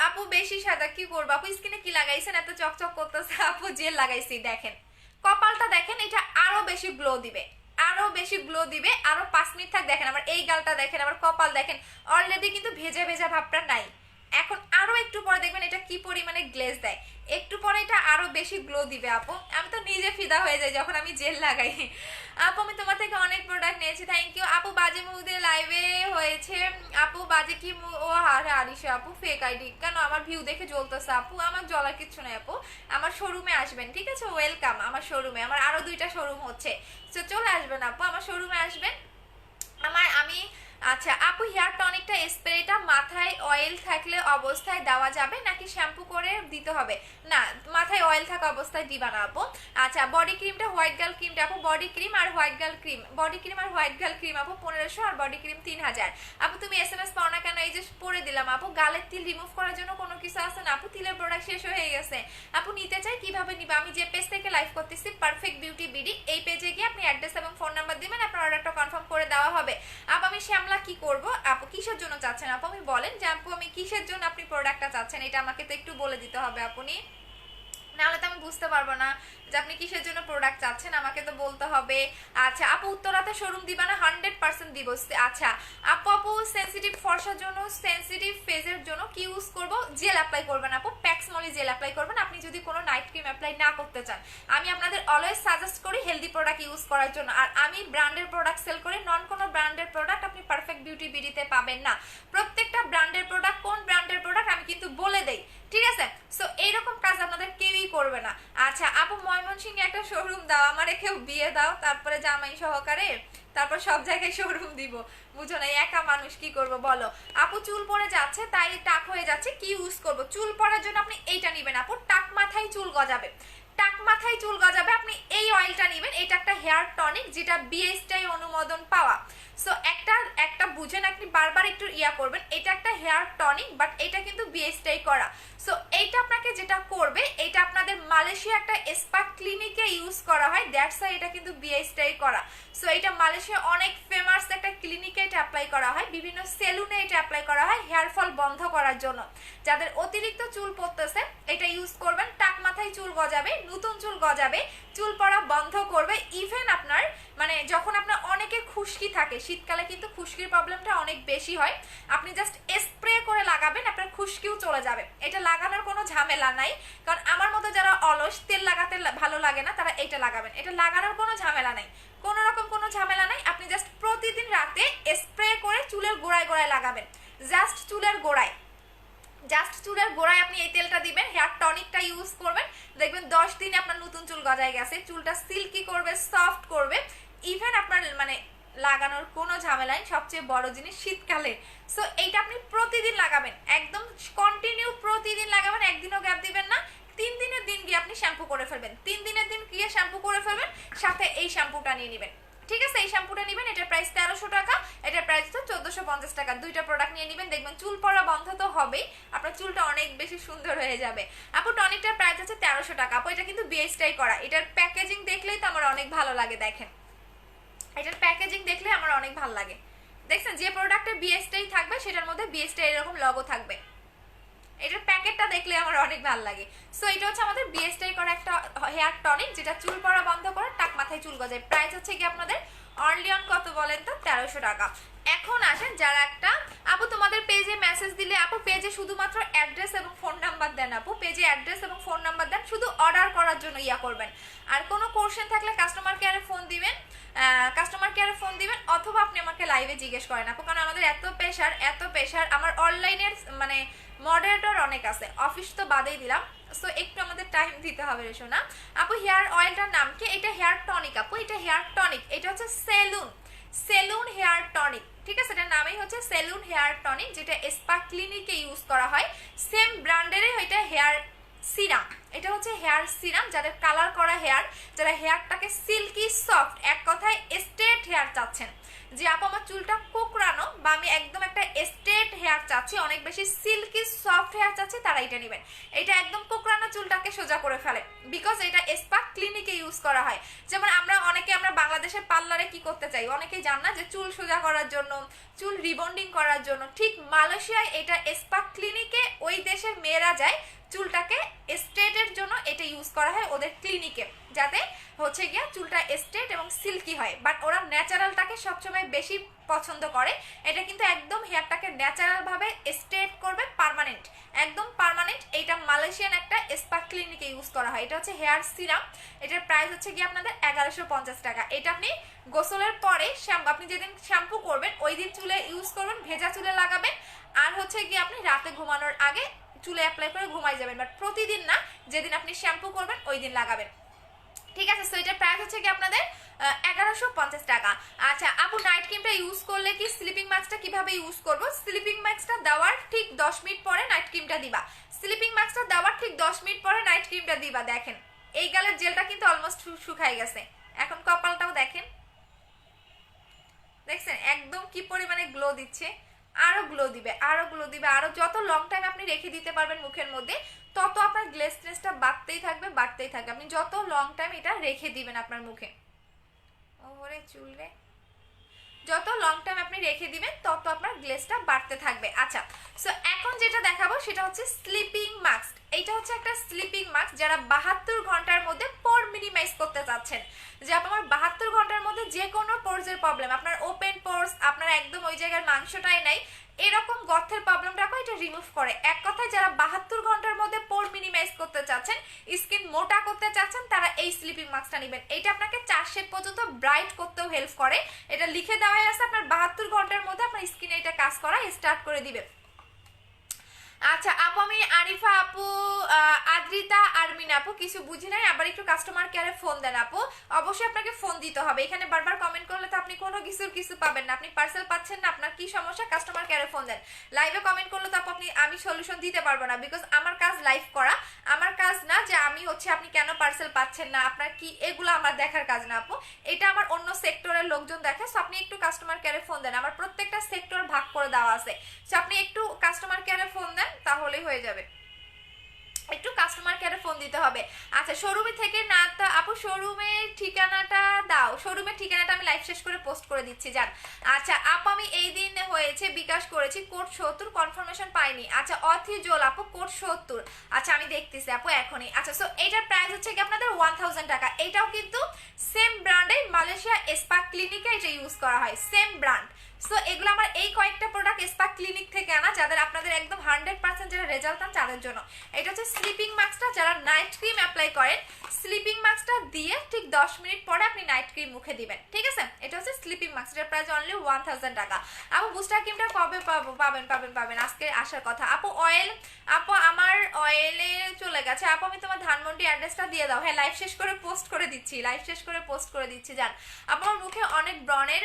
আপু বেশি সাদা কি করবো আপু? স্কিনে কি লাগাইছেন এত চকচক করতেছে? আপু জেল লাগাইছি, দেখেন কপালটা দেখেন, এটা আরো বেশি গ্লো দিবে, আরো বেশি গ্লো দিবে, আরো 5 মিনিট থাক। দেখেন আমার এই গালটা দেখেন, আমার কপাল দেখেন, অলরেডি কিন্তু ভেজা ভেজা ভাবটা নাই, এখন আরো একটু পরে দেখবেন এটা কি পরিমাণে গ্লেজ দেয়, একটু পরে এটা আরো বেশি গ্লো দিবে আপু। আমি তো নিজে ফিদা হয়ে যাই যখন আমি জেল লাগাই। আপু আমি তোমার থেকে অনেক প্রোডাক্ট নিয়েছি, থ্যাংক ইউ আপু। বাজে মুহূর্তে লাইভে হয়েছে আপু, বাজে কি ও হারে আরিশা আপু ফেক আইডি কেন? আমার ভিউ দেখে জ্বলতেছে আপু, আমার জ্বলার কিচ্ছু নাই আপু, আমার শোরুমে আসবেন, ঠিক আছে, ওয়েলকাম আমার শোরুমে, আমার আরো 2টা শোরুম হচ্ছে, তো চলে আসবেন আপু, আমার শোরুমে আসবেন আমি। আচ্ছা আপু হেয়ার টনিকটা স্প্রেটা মাথায় অয়েল থাকলে অবস্থায় দেওয়া যাবে নাকি শ্যাম্পু করে দিতে হবে? না মাথায় অয়েল থাকা অবস্থায় দিবা না আপু। আচ্ছা বডি ক্রিমটা হোয়াইট গার্ল ক্রিমটা আপু, বডি ক্রিম আর white girl cream, body cream আর হোয়াইট গার্ল ক্রিম আপু 1500 আর বডি ক্রিম 3000। আপু তুমি SMS পাও না কেন? এই যে পরে দিলাম আপু। গালের তিল রিমুভ করার জন্য কোনো কিছু আছে না আপু? তিলের প্রোডাক্ট শেষ হয়ে গেছে আপু, নিতে চাই কিভাবে নিবা? আমি যে পেজ থেকে লাইভ করতেছি পারফেক্ট বিউটি বিডি, এই পেজে গিয়ে আপনি অ্যাড্রেস এবং ফোন নাম্বার দিবেন, আপনার অর্ডারটা কনফার্ম করে দেওয়া হবে। আপু আমি শ্যামলা কি করব? আপু কিসের জন্য চাচ্ছেন আপু আমি বলেন যে আপু আমি কিসের জন্য আপনি প্রোডাক্টটা চাচ্ছেন, এটা আমাকে তো একটু বলে দিতে হবে আপনি, নাহলে তো আমি বুঝতে পারবো না যে আপনি কিসের জন্য প্রোডাক্ট চাচ্ছেন, আমাকে তো বলতে হবে। আচ্ছা আপু উত্তরাতে শোরুম দিবা না? 100% দিব। আচ্ছা আপু সেনসিটিভ ফর্সার জন্য, সেনসিটিভ ফেজের জন্য কি ইউজ করব? জেল অ্যাপ্লাই করবেন আপু, প্যাক অনলি জেল অ্যাপ্লাই করবেন আপনি যদি কোনো নাইট ক্রিম অ্যাপ্লাই না করতে চান। আমি আপনাদের অলওয়েজ সাজেস্ট করি হেলদি প্রোডাক্ট ইউজ করার জন্য। আর আমি ব্র্যান্ডের প্রোডাক্ট সেল করি, নন কোনো ব্র্যান্ডের প্রোডাক্ট আপনি পারফেক্ট বিউটি বিডিতে পাবেন না। প্রত্যেকটা ব্র্যান্ডের প্রোডাক্ট কোন ব্র্যান্ডের প্রোডাক্ট আমি কিন্তু বলে দেই, ঠিক আছে? সো এইরকম কাজ আপনাদের কেউই করবে না। আচ্ছা আপু ময়মনসিংহে একটা শোরুম দাও, আমারে কেউ বিয়ে দাও, তারপরে জামাই সহকারে, তারপর সব জায়গায় শোরুম দিব, বুঝো না একা মানুষ কি করব বলো। আপু চুল পড়ে যাচ্ছে তাই টাক হয়ে যাচ্ছে, কি ইউজ করব? চুল পড়ার জন্য আপনি এইটা নেবেন আপু, টাক মাথায় চুল গজাবে, টাক মাথায় চুল গজাবে, আপনি এই অয়েলটা নেবেন। এটা একটা হেয়ার টনিক যেটা বিএসটিআই অনুমোদন পাওয়া। সো একটা বুঝেন, আপনি বারবার একটু ইয়া করবেন, এটা একটা হেয়ার টনিক বাট এটা কিন্তু বিএসটিআই করা। সো এইটা আপনাকে যেটা করবে, এটা আপনাদের মালয়েশিয়া একটা স্পা ক্লিনিকে ইউজ করা হয়, দ্যাটস ওয়াই এটা কিন্তু বিএসটিআই করা। সো এটা মালয়েশিয়া অনেক ফেমাস একটা ক্লিনিকে এটা অ্যাপ্লাই করা হয়, বিভিন্ন সেলুনে এটা অ্যাপ্লাই করা হয় হেয়ার ফল বন্ধ করার জন্য। যাদের অতিরিক্ত চুল পড়তেছে এটা ইউজ করবেন, টাক মাথায় চুল গজাবে, নতুন চুল গজাবে, চুল পড়া বন্ধ করবে। ইভেন আপনার মানে যখন আপনার অনেকের খুশকি থাকে, শীতকালে কিন্তু খুশকির প্রবলেমটা অনেক বেশি হয়, আপনি জাস্ট স্প্রে করে লাগাবেন, আপনার খুশকিও চলে যাবে। এটা লাগানোর কোনো ঝামেলা নাই, কারণ আমার মতো যারা অলস তেল লাগাতে ভালো লাগে না তারা এটা লাগাবেন, এটা লাগানোর কোনো ঝামেলা নাই, কোনো রকম কোনো ঝামেলা নাই। আপনি জাস্ট প্রতিদিন রাতে স্প্রে করে চুলের গোড়ায় গোড়ায় লাগাবেন, জাস্ট চুলের গোড়ায়, জাস্ট চুলের গোড়ায় আপনি এই তেলটা দিবেন, হেয়ার টনিকটা ইউজ করবেন, দেখবেন 10 দিনে আপনার নতুন চুল গজায় গেছে, চুলটা সিল্কি করবে, সফট করবে। ইভেন আপনার মানে লাগানোর কোনো ঝামেলা নেই, সবচেয়ে বড় জিনিস শীতকালে। সো এইটা আপনি প্রতিদিন লাগাবেন, একদম কন্টিনিউ প্রতিদিন লাগাবেন, একদিনও গ্যাপ দিবেন না। 3 দিনের দিন গিয়ে আপনি শ্যাম্পু করে ফেলবেন, 3 দিনের দিন গিয়ে শ্যাম্পু করে ফেলবেন, সাথে এই শ্যাম্পুটা নিয়ে নেবেন, ঠিক আছে? এই শ্যাম্পুটা নেবেন, এটার প্রাইস 1300 টাকা, এটার প্রাইস তো 1450 টাকা। দুইটা প্রোডাক্ট নিয়ে নেবেন, দেখবেন চুল পড়া বন্ধ তো হবেই, আপনার চুলটা অনেক বেশি সুন্দর হয়ে যাবে। আপু টনিকটার প্রাইস আছে 1300 টাকা। আপু এটা কিন্তু বিএসটিআই করা, এটার প্যাকেজিং দেখলেই তো আমার অনেক ভালো লাগে, দেখেন এটার প্যাকেজিং দেখলে আমার অনেক ভালো লাগে। দেখছেন যে প্রোডাক্টে বিএসটিআই থাকবে সেটার মধ্যে বিএসটিআই এরকম লগো থাকবে, এটার প্যাকেটটা দেখলে আমার অনেক ভালো লাগে। সো এটা হচ্ছে আমাদের বিএসটিআই করা একটা হেয়ার টনিক যেটা চুল পড়া বন্ধ করে, টাক মাথায় চুল গজায়। প্রাইস হচ্ছে কি আপনাদের অনলি অন কত বলেন তো? 1300 টাকা। এখন আসেন যারা একটা আপু তোমাদের পেজে মেসেজ দিলে, আপু পেজে শুধুমাত্র অ্যাড্রেস এবং ফোন নাম্বার দেন, আপু পেজে অ্যাড্রেস এবং ফোন নাম্বার দেন, শুধু অর্ডার করার জন্য ইয়া করবেন। আর কোনো কোশ্চেন থাকলে কাস্টমার কেয়ারে ফোন দিবেন, কাস্টমার কেয়ারে ফোন দিবেন, অথবা আপনি আমাকে লাইভে জিজ্ঞেস করেন আপু, কারণ আমাদের এত প্রেশার, আমার অনলাইনের মানে মডারেটর অনেক আছে, অফিস তো বাদেই দিলাম, সো একটু আমাদের টাইম দিতে হবে রে সোনা। আপু হেয়ার অয়েলটার নাম কি? এটা হেয়ার টনিক আপু, এটা হেয়ার টনিক, এটা হচ্ছে সেলুন হেয়ার টনিক, ঠিক আছে? এটার নামই হচ্ছে সেলুন হেয়ার টনিক, যেটা স্পা ক্লিনিকে ইউজ করা হয়। সেম ব্র্যান্ডেরই এটা হেয়ার সিরাম, এটা হচ্ছে হেয়ার সিরাম যাদের কালার করা হেয়ার, যারা হেয়ারটাকে সিল্কি সফট, এক কথায় স্ট্রেট হেয়ার চাচ্ছেন, যে আপু আমার চুলটা কোকড়ানো বা আমি একদম একটা স্ট্রেট হেয়ার চাচ্ছি, অনেক বেশি সিল্কি সফট হেয়ার চাচ্ছি, তারা এটা নেবেন। এটা একদম কোকড়ানো চুলটাকে সোজা করে ফেলে, বিকজ এটা স্পা ক্লিনিকে ইউজ করা হয়। যেমন আমরা বাংলাদেশের পার্লারে কি করতে চাই, অনেকেই জান না যে চুল সোজা করার জন্য, চুল রিবন্ডিং করার জন্য, ঠিক মালয়েশিয়ায় এটা স্পা ক্লিনিকে ওই দেশের মেয়েরা যায় চুলটাকে স্ট্রেটের জন্য, এটা ইউজ করা হয় ওদের ক্লিনিকে, যাতে হচ্ছে গিয়া চুলটা স্ট্রেট এবং সিল্কি হয়। বাট ওরা ন্যাচারালটাকে সবসময় বেশি পছন্দ করে, এটা কিন্তু একদম হেয়ারটাকে ন্যাচারাল ভাবে স্ট্রেট করবে, পার্মানেন্ট, একদম পার্মানেন্ট। এটা মালয়েশিয়ান একটা স্পা ক্লিনিকে ইউজ করা হয়। এটা হচ্ছে হেয়ার সিরাম, এটার প্রাইস হচ্ছে গিয়ে আপনাদের 1150 টাকা। এটা আপনি গোসলের পরে আপনি যেদিন শ্যাম্পু করবেন ওই দিন চুলে ইউজ করবেন, ভেজা চুলে লাগাবেন, আর হচ্ছে গিয়ে আপনি রাতে ঘুমানোর আগে চুলে অ্যাপ্লাই করে ঘুমাই যাবেন, বাট প্রতিদিন না, যেদিন আপনি শ্যাম্পু করবেন ওই দিন লাগাবেন, ঠিক আছে? সো এটার প্রাইস হচ্ছে কি আপনাদের 1150 টাকা। আচ্ছা আপু নাইট ক্রিমটা ইউজ করলে কি স্লিপিং মাস্কটা কিভাবে ইউজ করব? স্লিপিং মাস্কটা দেওয়ার ঠিক 10 মিনিট পরে নাইট ক্রিমটা দিবা, স্লিপিং মাস্কটা দেওয়ার ঠিক 10 মিনিট পরে নাইট ক্রিমটা দিবা। দেখেন এই গালের জেলটা কিন্তু অলমোস্ট শুকাই গেছে, এখন কপালটাও দেখেন, দেখছেন একদম কি পরিমাণে গ্লো দিচ্ছে, আরো গ্লো দিবে, আরো গ্লো দিবে, আরো যত লং টাইম আপনি রেখে দিতে পারবেন মুখের মধ্যে তত আপনার গ্লেসনেসটা বাড়তেই থাকবে, বাড়তেই থাকবে। আপনি যত লং টাইম এটা রেখে দিবেন আপনার মুখে, ওরে চুল রে, যত লং টাইম আপনি রেখে দিবেন তত আপনার গ্লেসটা বাড়তে থাকবে। আচ্ছা সো এখন যেটা দেখাবো সেটা হচ্ছে স্লিপিং মাস্ক। এইটা হচ্ছে একটা স্লিপিং মাস্ক যারা 72 ঘন্টার মধ্যে মিনিমাইজ করতে চাচ্ছেন, যে আপু আমার 72 ঘন্টার মধ্যে যে কোনো পোর্সের প্রবলেম, আপনার ওপেন পোর্স, আপনার একদম ওই জায়গার মাংসটাই নাই, এরকম গর্তের প্রবলেমটাকে এটা রিমুভ করে। এক কথায় যারা 72 ঘন্টার মধ্যে পোর মিনিমাইজ করতে চাচ্ছেন, স্কিন মোটা করতে চাচ্ছেন, তারা এই স্লিপিং মাস্কটা নেবেন। এটা আপনাকে 4 শেড পর্যন্ত ব্রাইট করতেও হেল্প করে। এটা লিখে দেওয়াই আছে, আপনার 72 ঘন্টার মধ্যে আপনার স্কিনে এটা কাজ করা স্টার্ট করে দিবে। আচ্ছা আপু, আমি আরিফা আপু, আদ্রিতা, আরমিন আপু কিছু বুঝি নাই, আবার একটু কাস্টমার কেয়ারে ফোন দেন আপু। অবশ্যই আপনাকে ফোন দিতে হবে, এখানে বারবার কমেন্ট করলে তো আপনি কোনো কিছু পাবেন না। আপনি পার্সেল পাচ্ছেন না, আপনার কি সমস্যা, কাস্টমার কেয়ারে ফোন দেন। লাইভে কমেন্ট করলে তো আপু আমি সলিউশন দিতে পারবো না, বিকজ আমার কাজ লাইভ করা, আমার কাজ না যে আমি আপনি কেন পার্সেল পাচ্ছেন না, আপনার কি, এগুলো আমার দেখার কাজ না আপু, এটা আমার অন্য সেক্টরের লোকজন দেখে। সো আপনি একটু কাস্টমার কেয়ারে ফোন দেন, আমার প্রত্যেকটা সেক্টর ভাগ করে দেওয়া আছে। সো আপনি একটু কাস্টমার কেয়ারে ফোন দেন, তাহলেই হয়ে যাবে। একটু কাস্টমার কেয়ারে ফোন দিতে হবে। আচ্ছা শোরুমে থেকে না তো আপু, শোরুমের ঠিকানাটা দাও, শোরুমের ঠিকানাটা আমি লাইভ শেষ করে পোস্ট করে দিচ্ছি যান। আচ্ছা আপু, আমি এই দিন হয়েছে বিকাশ করেছি, কোড 70 কনফার্মেশন পাইনি। আচ্ছা অথিজোল আপু কোড 70, আচ্ছা আমি দেখতেছি আপু এখনই। আচ্ছা সো এটার প্রাইস হচ্ছে কি আপনাদের 1000 টাকা। এটাও কিন্তু সেম ব্র্যান্ডে, মালয়েশিয়া স্পা ক্লিনিকে এটা ইউজ করা হয়, সেম ব্র্যান্ড। সো এগুলো আমার এই কয়েকটা প্রোডাক্ট স্পা ক্লিনিক থেকে আনা, যাদের আপনাদের একদম 100% যারা রেজাল্ট পান তাদের জন্য। এটা হচ্ছে স্লিপিং মাস্কটা, যারা নাইট ক্রিম অ্যাপ্লাই করেন, স্লিপিং মাস্কটা দিয়ে ঠিক 10 মিনিট পরে আপনি নাইট ক্রিম মুখে দিবেন, ঠিক আছে? এটা হচ্ছে স্লিপিং মাস্ক, এটার প্রাইস অনলি 1000 টাকা। আপু বুস্টার ক্রিমটা কবে পাবেন আজকে আসার কথা। আপু অয়েল, আপু আমার অয়েলে চলে গেছে। আপু আমি তোমার ধানমন্ডি অ্যাড্রেসটা দিয়ে দাও। হ্যাঁ লাইভ শেষ করে পোস্ট করে দিচ্ছি, জান। আমার মুখে অনেক ব্রণের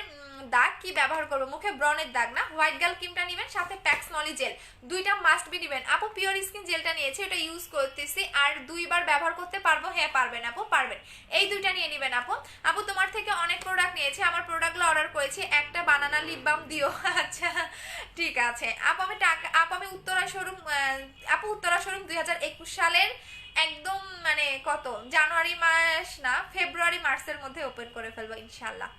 দাগ, কি ব্যবহার করবো? মুখে ব্রণের দাগ না, হোয়াইট গার্ল ক্রিমটা নেবেন, সাথে প্যাক্স মলি জেল, দুইটা মাস্ট বি নেবেন। আপু পিওর স্কিন জেলটা নিয়েছি, এটা ইউজ করতেছি, আর 2 বার ব্যবহার করতে পারবো। হ্যাঁ পারবেন আপু, পারবেন। এই দুইটা নিয়ে নেবেন আপু। আপু তোমার থেকে অনেক প্রোডাক্ট নিয়েছি, আমার প্রোডাক্টগুলো অর্ডার করেছি, একটা বানানা লিপ বাম দিও। আচ্ছা ঠিক আছে আপু, আমি উত্তরা শোরুম, আপু উত্তরা শোরুম 2021 সালের একদম মানে কত, জানুয়ারি মাস না ফেব্রুয়ারি মার্চের মধ্যে ওপেন করে ফেলবো ইনশাল্লাহ।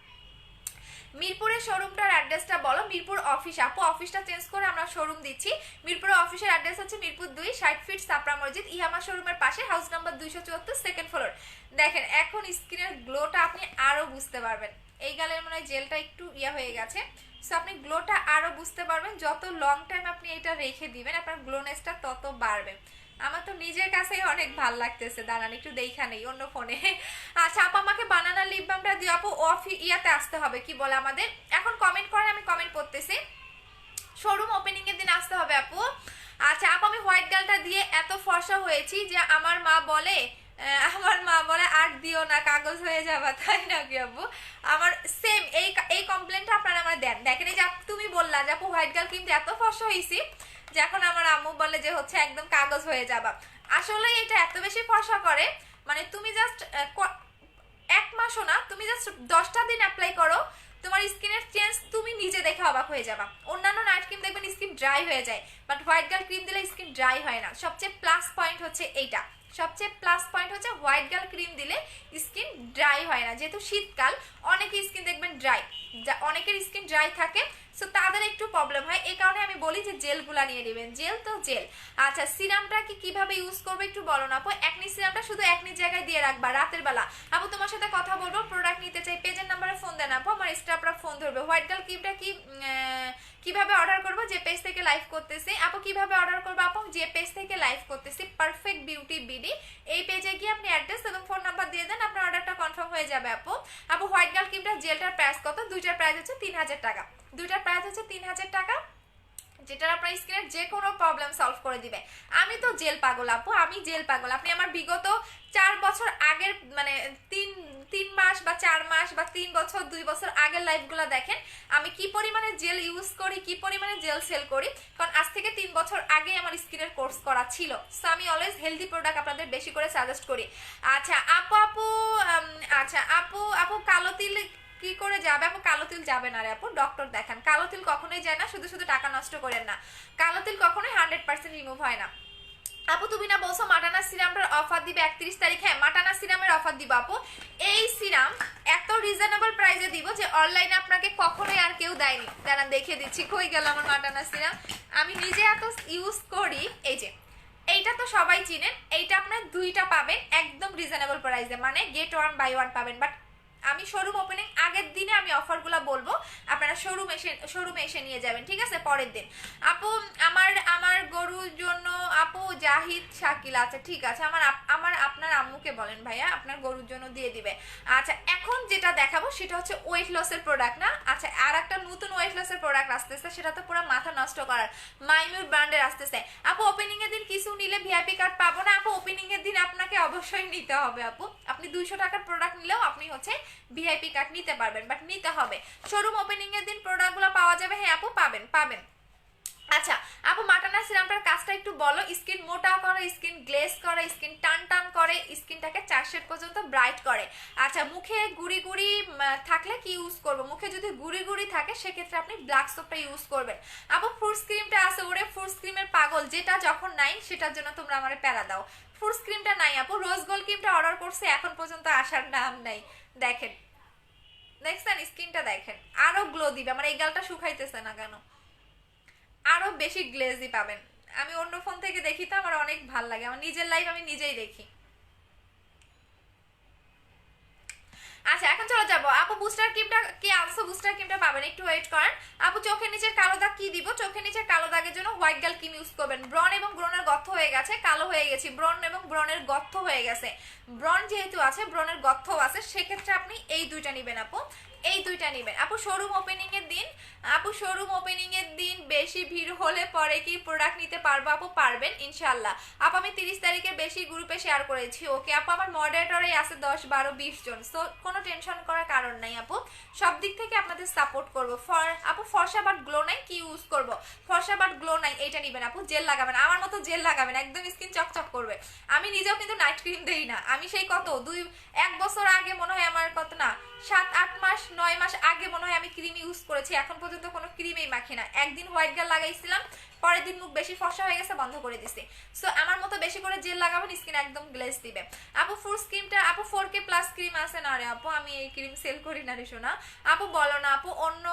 মিরপুরের শোরুমটার অ্যাড্রেসটা বলো। মিরপুর অফিস আপু, অফিসটা চেঞ্জ করে আমরা শোরুম দিচ্ছি। মিরপুরের অফিসের অ্যাড্রেস হচ্ছে মিরপুর 2, 60 ফিট সাপড়া মসজিদ, ইহামা শোরুমের পাশে, হাউস নাম্বার 274, সেকেন্ড ফ্লোর। দেখেন এখন স্কিনের গ্লোটা আপনি আরো বুঝতে পারবেন। এই গালের মনে হয় জেলটা একটু হয়ে গেছে, সো আপনি গ্লোটা আরো বুঝতে পারবেন। যত লং টাইম আপনি এটা রেখে দিবেন, আপনার গ্লোনেসটা তত বাড়বে। আমার তো নিজের কাছেই অনেক ভাল লাগতেছে, দাঁড়ান একটু দেখা নেই অন্য ফোনে। আচ্ছা আপু আমাকে বানানা লিপ বামটা দিও আপু, ইয়াতে আসতে হবে, কি বলে আমাদের, এখন কমেন্ট করেন, আমি কমেন্ট করতেছি। শোরুম ওপেনিং এর দিন আসতে হবে আপু। আচ্ছা আপু, আমি হোয়াইট গালটা দিয়ে এত ফর্সা হয়েছি যে আমার মা বলে আর দিও না, কাগজ হয়ে যাবা, তাই নাকি আপু? আমার সেম এই কমপ্লেনটা আপনারা আমার দেন। দেখেন এই যে তুমি বললা যে আপু হোয়াইট গাল কিন্তু এত ফর্সা হয়েছি যে এখন আমার আম্মু বলে যে হচ্ছে একদম কাগজ হয়ে যাবা। আসলে এটা এত বেশি ফর্সা করে, মানে তুমি জাস্ট 1 মাসও না, তুমি জাস্ট 10টা দিন অ্যাপ্লাই করো, তোমার স্কিনের চেঞ্জ তুমি নিজে দেখে অবাক হয়ে যাবা। অন্যান্য নাইট ক্রিম দেখবেন স্কিন ড্রাই হয়ে যায়, বাট হোয়াইট গার্ল ক্রিম দিলে স্কিন ড্রাই হয় না। সবচেয়ে প্লাস পয়েন্ট হচ্ছে এইটা, হোয়াইট গার্ল ক্রিম দিলে স্কিন ড্রাই হয় না। যেহেতু শীতকাল, অনেকের স্কিন দেখবেন ড্রাই, অনেকের স্কিন ড্রাই থাকে, সো তাদের একটু প্রবলেম হয়। এই কারণে আমি বলি যে জেলগুলা নিয়ে নেবেন, জেল তো জেল। আচ্ছা সিরামটা কিভাবে ইউজ করবো একটু বলো না আপু। একনি সিরামটা শুধু একনি জায়গায় দিয়ে রাখবা রাতের বেলা। আপু তোমার সাথে কথা বলবো, প্রোডাক্ট নিতে চাই, পেজের নাম্বারে ফোন দেন আপু, আমার স্টাফরা ফোন ধরবে। হোয়াইট গার্ল ক্রিমটা কিভাবে অর্ডার করবো? যে পেজ থেকে লাইভ করতেছি আপু। কিভাবে অর্ডার করবো আপু? যে পেজ থেকে লাইভ করতেছি, পারফেক্ট বিউটি বিডি, এই পেজে গিয়ে আপনি অ্যাড্রেস এবং ফোন নাম্বার দিয়ে দেন, আপনার অর্ডারটা কনফার্ম হয়ে যাবে আপু। আপু হোয়াইট গার্ল ক্রিমটা জেলটার প্রাইস কত? দুইটার প্রাইস হচ্ছে 3000 টাকা, দুইটার প্রাইস হচ্ছে 3000 টাকা, যেটা আপনার স্কিনের যে কোনো প্রবলেম সলভ করে দিবে। আমি তো জেল পাগল আপু, আমি জেল পাগল। আপনি আমার বিগত 4 বছর আগের, মানে 3 মাস বা 4 মাস বা 3 বছর 2 বছর আগের লাইভগুলো দেখেন, আমি কি পরিমাণে জেল ইউজ করি, কি পরিমাণে জেল সেল করি, কারণ আজ থেকে 3 বছর আগে আমার স্কিনের কোর্স করা ছিল। সো আমি অলওয়েজ হেলদি প্রোডাক্ট আপনাদের বেশি করে সাজেস্ট করি। আচ্ছা আপু কালো তিল কি করে যাবে আপু? কালো তিল যাবে না রে আপু, ডক্টর দেখান। কালো তিল কখনোই যায় না, শুধু টাকা নষ্ট করেন না। কালো তিল কখনোই 100% রিমুভ হয় না। আপু তুমি না বলছো মাটানা সিরামটার অফার দিবে 31 তারিখ? হ্যাঁ মাটানা সিরামের অফার দিব আপু। এই সিরাম এত রিজনেবল প্রাইসে দিব যে অনলাইনে আপনাকে কখনোই আর কেউ দেয়নি। দাঁড়ান দেখিয়ে দিচ্ছি, কই গেল আমার মাটানা সিরাম। আমি নিজে এত ইউজ করি, এই যে এইটা তো সবাই চিনেন, এইটা আপনার দুইটা পাবেন একদম রিজনেবল প্রাইসে, মানে গেট ওয়ান বাই ওয়ান পাবেন। বাট আমি শোরুম ওপেনিং আগের দিনে আমি অফারগুলো বলবো, আপনারা শোরুমে এসে নিয়ে যাবেন, ঠিক আছে? পরের দিন আপু আমার আমার গরুর জন্য আপু জাহিদ শাকিল, আচ্ছা ঠিক আছে, আমার আপনার আম্মুকে বলেন ভাইয়া আপনার গরুর জন্য দিয়ে দিবে। আচ্ছা এখন যেটা দেখাবো সেটা হচ্ছে ওয়েট লসের প্রোডাক্ট না, আচ্ছা আর একটা নতুন ওয়েট লসের প্রোডাক্ট আসতেছে, সেটা তো পুরো মাথা নষ্ট করার, মাইমিউর ব্র্যান্ডের আসতেছে। আপু ওপেনিং এর দিন কিছু নিলে ভিআইপি কার্ড পাবো না আপু? ওপেনিং এর দিন আপনাকে অবশ্যই নিতে হবে আপু, আপনি 200 টাকার প্রোডাক্ট নিলেও আপনি হচ্ছে ভিআইপি কার্ড নিতে পারবেন, বাট নিতে হবে। শোরুম ওপেনিং এর দিন প্রোডাক্টগুলো পাওয়া যাবে, হ্যাঁ আপু পাবেন পাবেন। আচ্ছা আপু মাটানা সিরামটার কাজটা একটু বলো। স্কিন মোটা করে, স্কিন গ্লেজ করে, স্কিন টান টান করে, স্কিনটাকে 4 শেড পর্যন্ত ব্রাইট করে। আচ্ছা মুখে গুড়ি গুড়ি থাকলে কি ইউজ করবো? মুখে যদি গুড়ি গুড়ি থাকে সেক্ষেত্রে আপনি ব্ল্যাক সোপটা ইউজ করবেন। আপু ফ্রুটস ক্রিমটা আছে, ওরে ফ্রুটস ক্রিমের পাগল, যেটা যখন নাই সেটার জন্য তোমরা আমারে প্যারা দাও। ফ্রুটস ক্রিমটা নাই আপু, রোজ গোল্ড ক্রিমটা অর্ডার করছে এখন পর্যন্ত আসার নাম নাই। দেখেন দেখছেন স্কিনটা, দেখেন আরো গ্লো দিবে, আমার এই গালটা শুকাইতেছে না কেন, আরো বেশি গ্লেজি পাবেন। আমি অন্য ফোন থেকে দেখি তো আমার অনেক ভাল লাগে, আমার নিজের লাইফ আমি নিজেই দেখি। আচ্ছা এখন চলে যাবো আপু বুস্টার ক্রিমটা কি আনছো? বুস্টার ক্রিমটা পাবেন, একটু ওয়েট করেন। আপু চোখের নিচের কালো দাগ কি দিব? চোখের নিচের কালো দাগের জন্য হোয়াইট গার্ল ক্রিম ইউজ করবেন। ব্রন এবং ব্রনের গর্ত হয়ে গেছে, কালো হয়ে গেছি, ব্রন এবং ব্রনের গর্ত হয়ে গেছে, ব্রন যেহেতু আছে ব্রনের গর্ত আছে, সেক্ষেত্রে আপনি এই দুইটা নিবেন আপু, এই দুইটা নিবেন। আপু শোরুম ওপেনিং এর দিন, আপু শোরুম ওপেনিং এর দিন বেশি ভিড় হলে পরে কি প্রোডাক্ট নিতে পারবো? আপু পারবেন ইনশাল্লাহ। আপু আমি 30 তারিখে বেশি গ্রুপে শেয়ার করেছি, ওকে আপু আমার মডারেটরে আছে 10 12 20 জন, সো কোনো টেনশন করার কারণ নাই আপু, সব দিক থেকে আপনাদের সাপোর্ট করব। আপু ফর্সা বাট গ্লো নাই কি ইউজ করব? ফর্সা বাট গ্লো নাই এইটা নিবেন আপু, জেল লাগাবেন, আমার মতো জেল লাগাবেন, একদম স্কিন চকচক করবে। আমি নিজেও কিন্তু নাইট ক্রিম দেই না, আমি সেই কত 1 বছর আগে মনে হয় আমার কত না 7 8 মাস 9 মাস আগে মনে হয় আমি ক্রিম ইউজ করেছি, এখন পর্যন্ত কোনো ক্রিমই মাখি না। একদিন হোয়াইট গার্ল লাগাইছিলাম, পরের দিন মুখ বেশি ফর্সা হয়ে গেছে, বন্ধ করে দিছি। সো আমার মতো বেশি করে জেল লাগাবেন, স্কিন একদম গ্লেজ দিবে। আপু ফুল ক্রিমটা আপু 4K প্লাস ক্রিম আছে না রে আপু? আমি এই ক্রিম সেল করি না রে শোনা। আপু বলো না আপু অন্য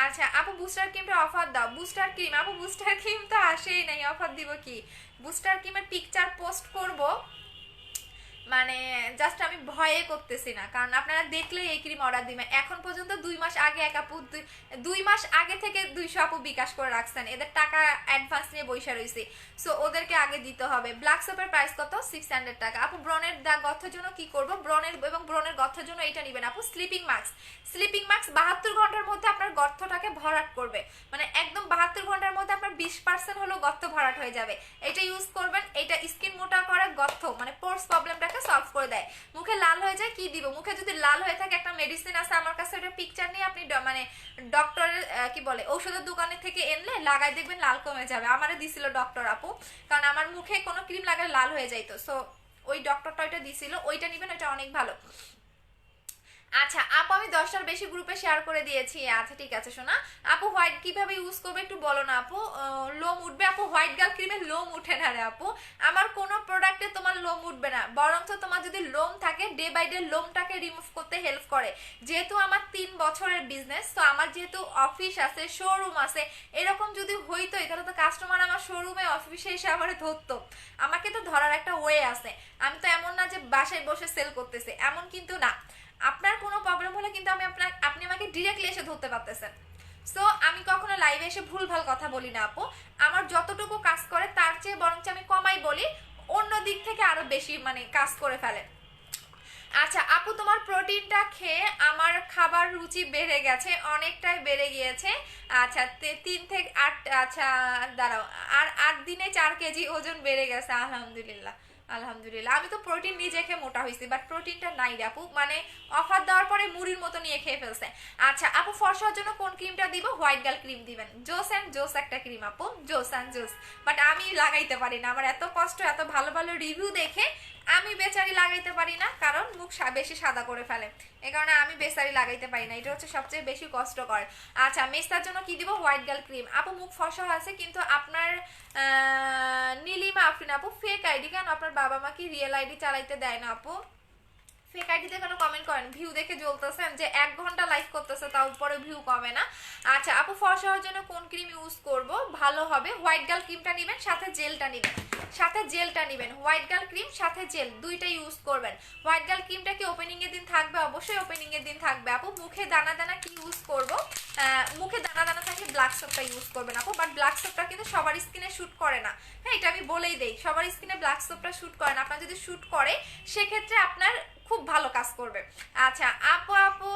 আচ্ছা আপু বুস্টার ক্রিমটা অফার দাও। বুস্টার ক্রিম আপু বুস্টার ক্রিম তো আসেই নাই, অফার দিব কি? বুস্টার ক্রিমের পিকচার পোস্ট করব, মানে জাস্ট আমি ভয়ে করতেছি না, কারণ আপনারা দেখলে এই ক্রিম অর্ডার দিবেন। এখন পর্যন্ত 2 মাস আগে এক আপু 2 মাস আগে থেকে 200 আপু বিকাশ করে রাখছেন, এদের টাকা অ্যাডভান্স নিয়ে বৈশা রয়েছি, সো ওদেরকে আগে দিতে হবে। ব্ল্যাক সোপের প্রাইস কত? 600 টাকা। আপু ব্রনের গর্তের জন্য কি করব? ব্রনের এবং ব্রনের গর্তের জন্য এটা নেবেন আপু, স্লিপিং মাস্ক। স্লিপিং মাস্ক 72 ঘন্টার মধ্যে আপনার গর্তটাকে ভরাট করবে, মানে একদম 72 ঘন্টার মধ্যে আপনার 20% হলো গর্ত ভরাট হয়ে যাবে, এটা ইউজ করবেন। এটা স্কিন মোটা করে গর্ত মানে পোর্স প্রবলেমটাকে সলভ করে দেয়। মুখে লাল হয়ে যায় কি দিব? মুখে যদি লাল হয়ে থাকে একটা মেডিসিন আছে আমার কাছে, ওটা পিকচার নিয়ে আপনি মানে ডক্টরের কি বলে ঔষধের দোকানে থেকে এনলে লাগাই দেখবেন লাল কমে যাবে। আমারে দিছিল ডক্টর আপু, কারণ আমার মুখে কোনো ক্রিম লাগালে লাল হয়ে যাইতো, সো ওই ডক্টরটা ওইটা দিছিল, ওইটা নিবেন, ওইটা অনেক ভালো। আচ্ছা আপু আমি 10টার বেশি গ্রুপে শেয়ার করে দিয়েছি। আচ্ছা ঠিক আছে শোনা। আপু হোয়াইট কিভাবে ইউজ করবে একটু বলো না আপু? লোম উঠবে আপু? হোয়াইট গার্ল ক্রিমে লোম উঠে না রে আপু, আমার কোনো প্রোডাক্টে তোমার লোম উঠবে না, বরঞ্চ তোমার যদি লোম থাকে ডে বাই ডে লোমটাকে রিমুভ করতে হেল্প করে। যেহেতু আমার 3 বছরের বিজনেস, তো আমার যেহেতু অফিস আছে শোরুম আছে, এরকম যদি হইতোই তাহলে তো কাস্টমার আমার শোরুমে অফিসে এসে আমার ধরতো, আমাকে তো ধরার একটা ওয়ে আছে। আমি তো এমন না যে বাসায় বসে সেল করতেছে, এমন কিন্তু না। আপনার কোনো প্রবলেম হলে কিন্তু আপনি আমাকে ডিরেক্টলি এসে ধরতে পারতেছেন। সো আমি কখনো লাইভে এসে ভুলভাল কথা বলি না আপু, আমার যতটুকু কাজ করে তার চেয়ে বরঞ্চ আমি কমাই বলি, অন্য দিক থেকে আরো বেশি মানে কাজ করে ফেলে। আচ্ছা আপু তোমার প্রোটিনটা খেয়ে আমার খাবার রুচি বেড়ে গেছে, অনেকটাই বেড়ে গিয়েছে। আচ্ছা 3 থেকে 8, আচ্ছা দাঁড়াও, আর 8 দিনে 4 কেজি ওজন বেড়ে গেছে, আলহামদুলিল্লাহ আলহামদুলিল্লাহ। আমি তো প্রোটিন নিজে খেয়ে মোটা হয়েছি, বাট প্রোটিনটা নাই রে আপু, মানে অফার দেওয়ার পরে মুড়ির মতো নিয়ে খেয়ে ফেলছে। আচ্ছা আপু ফর্সার জন্য কোন ক্রিমটা দিব? হোয়াইট গার্ল ক্রিম দিবেন, জোস অ্যান্ড জোস একটা ক্রিম আপু, জোস অ্যান্ড জোস, বাট আমি লাগাইতে পারি না, আমার এত কষ্ট, এত ভালো ভালো রিভিউ দেখে আমি বেচারি লাগাইতে পারি না, কারণ মুখ বেশি সাদা করে ফেলে, এই কারণে আমি বেচারি লাগাইতে পারি না, এটা হচ্ছে সবচেয়ে বেশি কষ্টকর। আচ্ছা মেস্তার জন্য কি দিব? White girl cream. আপু মুখ ফসা আছে কিন্তু আপনার নীলিমা আফরিন আপু ফেক আইডি কেন? আপনার বাবা মা কি রিয়েল আইডি চালাইতে দেয় না আপু? ফেক আইডিতে কেন কমেন্ট করেন? ভিউ দেখে জ্বলতেছেন যে 1 ঘন্টা লাইভ করতেছে তার উপরে ভিউ কমে না। আচ্ছা আপু ফর্সা হওয়ার জন্য কোন ক্রিম ইউজ করব ভালো হবে? হোয়াইট গার্ল ক্রিমটা নেবেন, সাথে জেলটা নেবেন, সাথে জেলটা নেবেন। হোয়াইট গার্ল ক্রিম সাথে জেল দুইটা ইউজ করবেন। হোয়াইট গার্ল ক্রিমটা কি ওপেনিং এর দিন থাকবে? অবশ্যই ওপেনিং এর দিন থাকবে আপু। মুখে দানা দানা কি ইউজ করব? মুখে দানা দানা থাকলে ব্ল্যাক সোপটা ইউজ করবেন আপু, বাট ব্ল্যাক সোপটা কিন্তু সবার স্কিনে শুট করে না। হ্যাঁ এটা আমি বলেই দেই, সবার স্কিনে ব্ল্যাক সোপটা শুট করে না। আপনার যদি শুট করে সেক্ষেত্রে আপনার খুব ভালো কাজ করবে। আচ্ছা আপু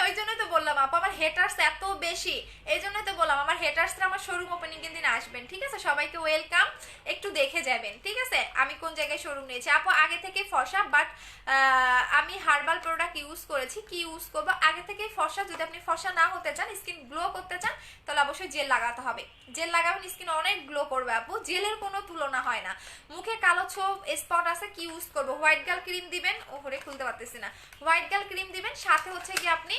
ওই জন্যই তো বললাম আপু আমার হেটার্স এত বেশি, এই জন্যই তো বললাম আমার হেটার্সরা আমার শোরুম ওপেনিং এর দিন আসবেন, ঠিক আছে? সবাইকে ওয়েলকাম, একটু দেখে যাবেন, ঠিক আছে? আমি কোন জায়গায় শোরুম নিয়েছি আপু? আগে থেকে ফর্সা, বাট আমি হার্বাল প্রোডাক্ট ইউজ করেছি। কি ইউজ করবো? আগে থেকে ফর্সা। যদি আপনি ফর্সা না হতে চান, স্কিন গ্লো করতে চান, তাহলে অবশ্যই জেল লাগাতে হবে। জেল লাগাবেন, স্কিন অনেক গ্লো করবে আপু, জেলের কোনো তুলনা হয় না। মুখে কালো ছোপ স্পট আছে, কি ইউজ করবো? হোয়াইট গার্ল ক্রিম দিবেন। ওহরে খুলতে পারতেছি না। হোয়াইট গার্ল ক্রিম দিবেন, সাথে হচ্ছে কি আপনি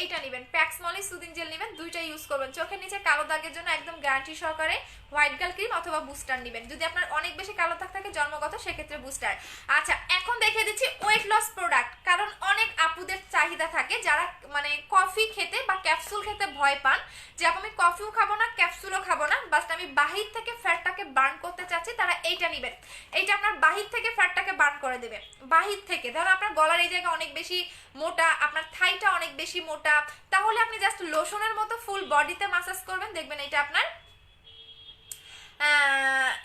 এইটা নেবেন, প্যাক্স মলি সুদিং জেল নেবেন, দুইটা ইউজ করবেন। চোখের নিচে কালো দাগের জন্য একদম গ্যারান্টি সহকারে হোয়াইট গার্ল ক্রিম অথবা বুস্টার নেবেন। যদি আপনার অনেক বেশি কালো দাগ থাকে জন্মগত, সেক্ষেত্রে বুস্টার। আচ্ছা এখন দেখিয়ে দিচ্ছি ওয়েট লস প্রোডাক্ট, কারণ অনেক আপুদের চাহিদা থাকে যারা মানে কফি খেতে বা ক্যাপসুল খেতে ভয় পান, যে আমি কফিও খাবো না ক্যাপসুলও খাবো না, বাট আমি বাহির থেকে ফ্যাটটাকে বার্ন করতে চাচ্ছি, তারা এইটা নেবেন। এইটা আপনার বাহির থেকে ফ্যাটটাকে বার্ন করে দেবে। বাহির থেকে ধরুন আপনার গলার এই জায়গা অনেক বেশি মোটা, আপনার থাইটা অনেক বেশি মোটা, তাহলে আপনি জাস্ট লোশনের মতো ফুল বডিতে মাসাজ করবেন, দেখবেন এটা আপনার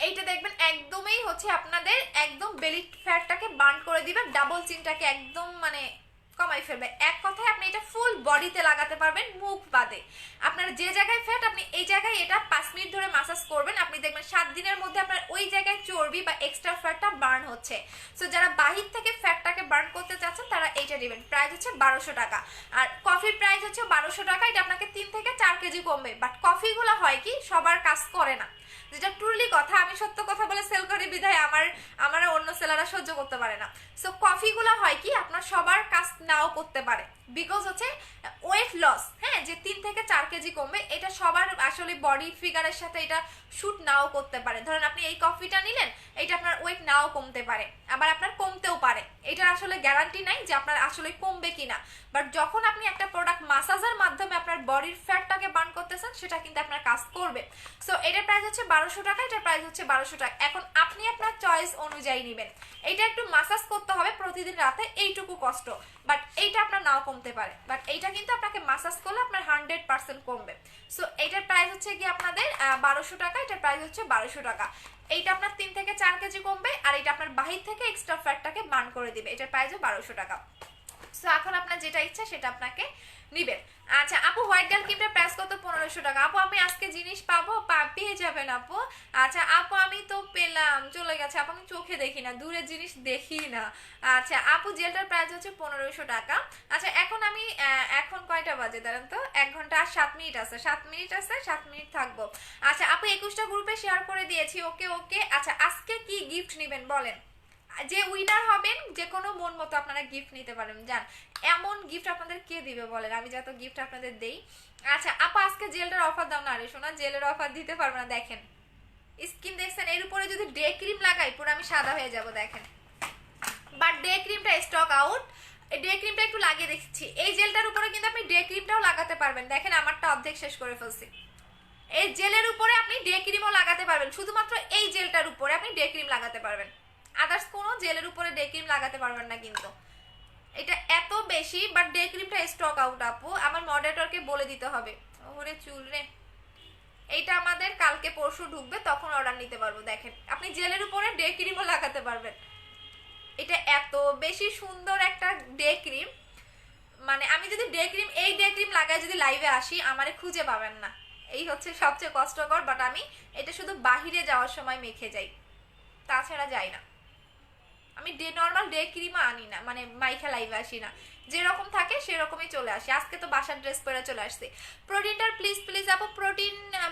এইটা দেখবেন একদমই হচ্ছে আপনাদের একদম বেলি ফ্যাটটাকে বার্ন করে দিবে, ডাবল চিনটাকে একদম মানে কমাই ফেলবে। এক কথায় আপনি এটা ফুল বডিতে লাগাতে পারবেন, মুখ বাদে। আপনার যে জায়গায় ফ্যাট আপনি এই জায়গায় এটা 5 মিনিট ধরে মাসাজ করবেন, আপনি দেখবেন 7 দিনের মধ্যে আপনার ওই জায়গায় চর্বি বা এক্সট্রা ফ্যাটটা বার্ন হচ্ছে। সো যারা বাহির থেকে ফ্যাটটাকে বার্ন করতে চাচ্ছেন তারা এইটা নেবেন। প্রাইস হচ্ছে 1200 টাকা, আর কফির প্রাইস হচ্ছে 1200 টাকা। এটা আপনাকে 3 থেকে 4 কেজি কমবে, বাট কফিগুলো হয় কি সবার কাজ করে না, যেটা ট্রুলি কথা। আমি সত্য কথা বলে সেল করি বিধায় আমার অন্য সেলাররা সহ্য করতে পারে না। সো কফিগুলো হয় কি আপনার সবার কাজ নাও করতে পারে, বিকজ হচ্ছে ওয়েট লস, হ্যাঁ, যে 3 থেকে 4 কেজি কমবে, এটা সবার আসলে বডি ফিগারের সাথে এটা শুট নাও করতে পারে। ধরেন আপনি এই কফিটা নিলেন, এটা আপনার ওয়েট নাও কমতে পারে, আবার আপনার কমতেও পারে। এটার আসলে গ্যারান্টি নাই যে আপনার আসলে কমবে কিনা, বাট যখন আপনি একটা প্রোডাক্ট মাসাজের মাধ্যমে আপনার বডির ফ্যাটটাকে বার্ন করতেছেন, সেটা কিন্তু আপনার কাজ করবে। সো এটার প্রাইস হচ্ছে 1200 টাকা, এটার প্রাইস হচ্ছে 1200 টাকা। এখন আপনি আপনার চয়েস অনুযায়ী নেবেন। এটা একটু মাসাজ করতে হবে প্রতিদিন রাতে, এইটুকু কষ্ট, বাট এইটা আপনার নাও কমতে পারে, বাট এইটা কিন্তু আপনাকে মাসাজ করলে আপনার 100% কমবে। সো এইটার প্রাইস হচ্ছে কি আপনাদের 1200 টাকা, এটার প্রাইস হচ্ছে 1200 টাকা। এইটা আপনার 3 থেকে 4 কেজি কমবে, আর এটা আপনার বাহির থেকে এক্সট্রা ফ্যাটটাকে বার্ন করে দিবে। এটার প্রাইসও 1200 টাকা। সো এখন আপনার যেটা ইচ্ছা সেটা আপনাকে নিবেন। আচ্ছা আপু হোয়াইট গার্ল ক্রিমটার প্রাইস কত? 1500 টাকা। আপু আমি আজকে জিনিস পাবো? পেয়ে যাবেন আপু। আচ্ছা আপু আমি তো পেলাম, চলে গেছে আপু, আমি চোখে দেখি না, দূরের জিনিস দেখি না। আচ্ছা আপু জেলটার প্রাইস হচ্ছে 1500 টাকা। আচ্ছা এখন আমি এখন কয়টা বাজে দাঁড়ান তো, 1 ঘন্টা আর 7 মিনিট আছে, 7 মিনিট আছে, 7 মিনিট থাকবো। আচ্ছা আপু 21টা গ্রুপে শেয়ার করে দিয়েছি। ওকে ওকে। আচ্ছা আজকে কি গিফট নেবেন বলেন? যে উইনার হবেন যে কোনো মন মতো আপনারা গিফট নিতে পারেন। জান এমন গিফট আপনাদের কে দিবে বলেন, আমি যত গিফট আপনাদের দেই। আচ্ছা আপা আজকে জেলটার অফার দাও না। আরে শোনা, জেলের অফার দিতে পারবো না। দেখেন স্কিন দেখছেন, এর উপরে যদি ডে ক্রিম লাগাই পুরো আমি সাদা হয়ে যাব, দেখেন। বাট ডে ক্রিমটা স্টক আউট। ডে ক্রিমটা একটু লাগিয়ে দেখছি। এই জেলটার উপরে কিন্তু আপনি ডে ক্রিমটাও লাগাতে পারবেন। দেখেন আমারটা অর্ধেক শেষ করে ফেলছি। এই জেলের উপরে আপনি ডে ক্রিমও লাগাতে পারবেন, শুধুমাত্র এই জেলটার উপরে আপনি ডে ক্রিম লাগাতে পারবেন, আদার্স কোনো জেলের উপরে ডে ক্রিম লাগাতে পারবেন না। কিন্তু এটা এত বেশি, বাট ডে ক্রিমটা স্টক আউট আপু, আমার মডারেটরকে বলে দিতে হবে। ওরে চুল রে, এইটা আমাদের কালকে পরশু ঢুকবে, তখন অর্ডার নিতে পারবো। দেখেন আপনি জেলের উপরে ডে ক্রিমও লাগাতে পারবেন। এটা এত বেশি সুন্দর একটা ডে ক্রিম, মানে আমি যদি ডে ক্রিম এই ডে ক্রিম লাগাই যদি লাইভে আসি, আমারে খুঁজে পাবেন না। এই হচ্ছে সবচেয়ে কষ্টকর, বাট আমি এটা শুধু বাহিরে যাওয়ার সময় মেখে যাই, তাছাড়া যাই না। আমি নর্মাল ডে ক্রিমও আনি না, মানে মাইখা লাইভে আসি না, যেরকম থাকে সেরকমই চলে আসি। আজকে তো বাসার ড্রেস পরে চলে আসছি। প্রোটিনটার প্লিজ প্লিজ আপু,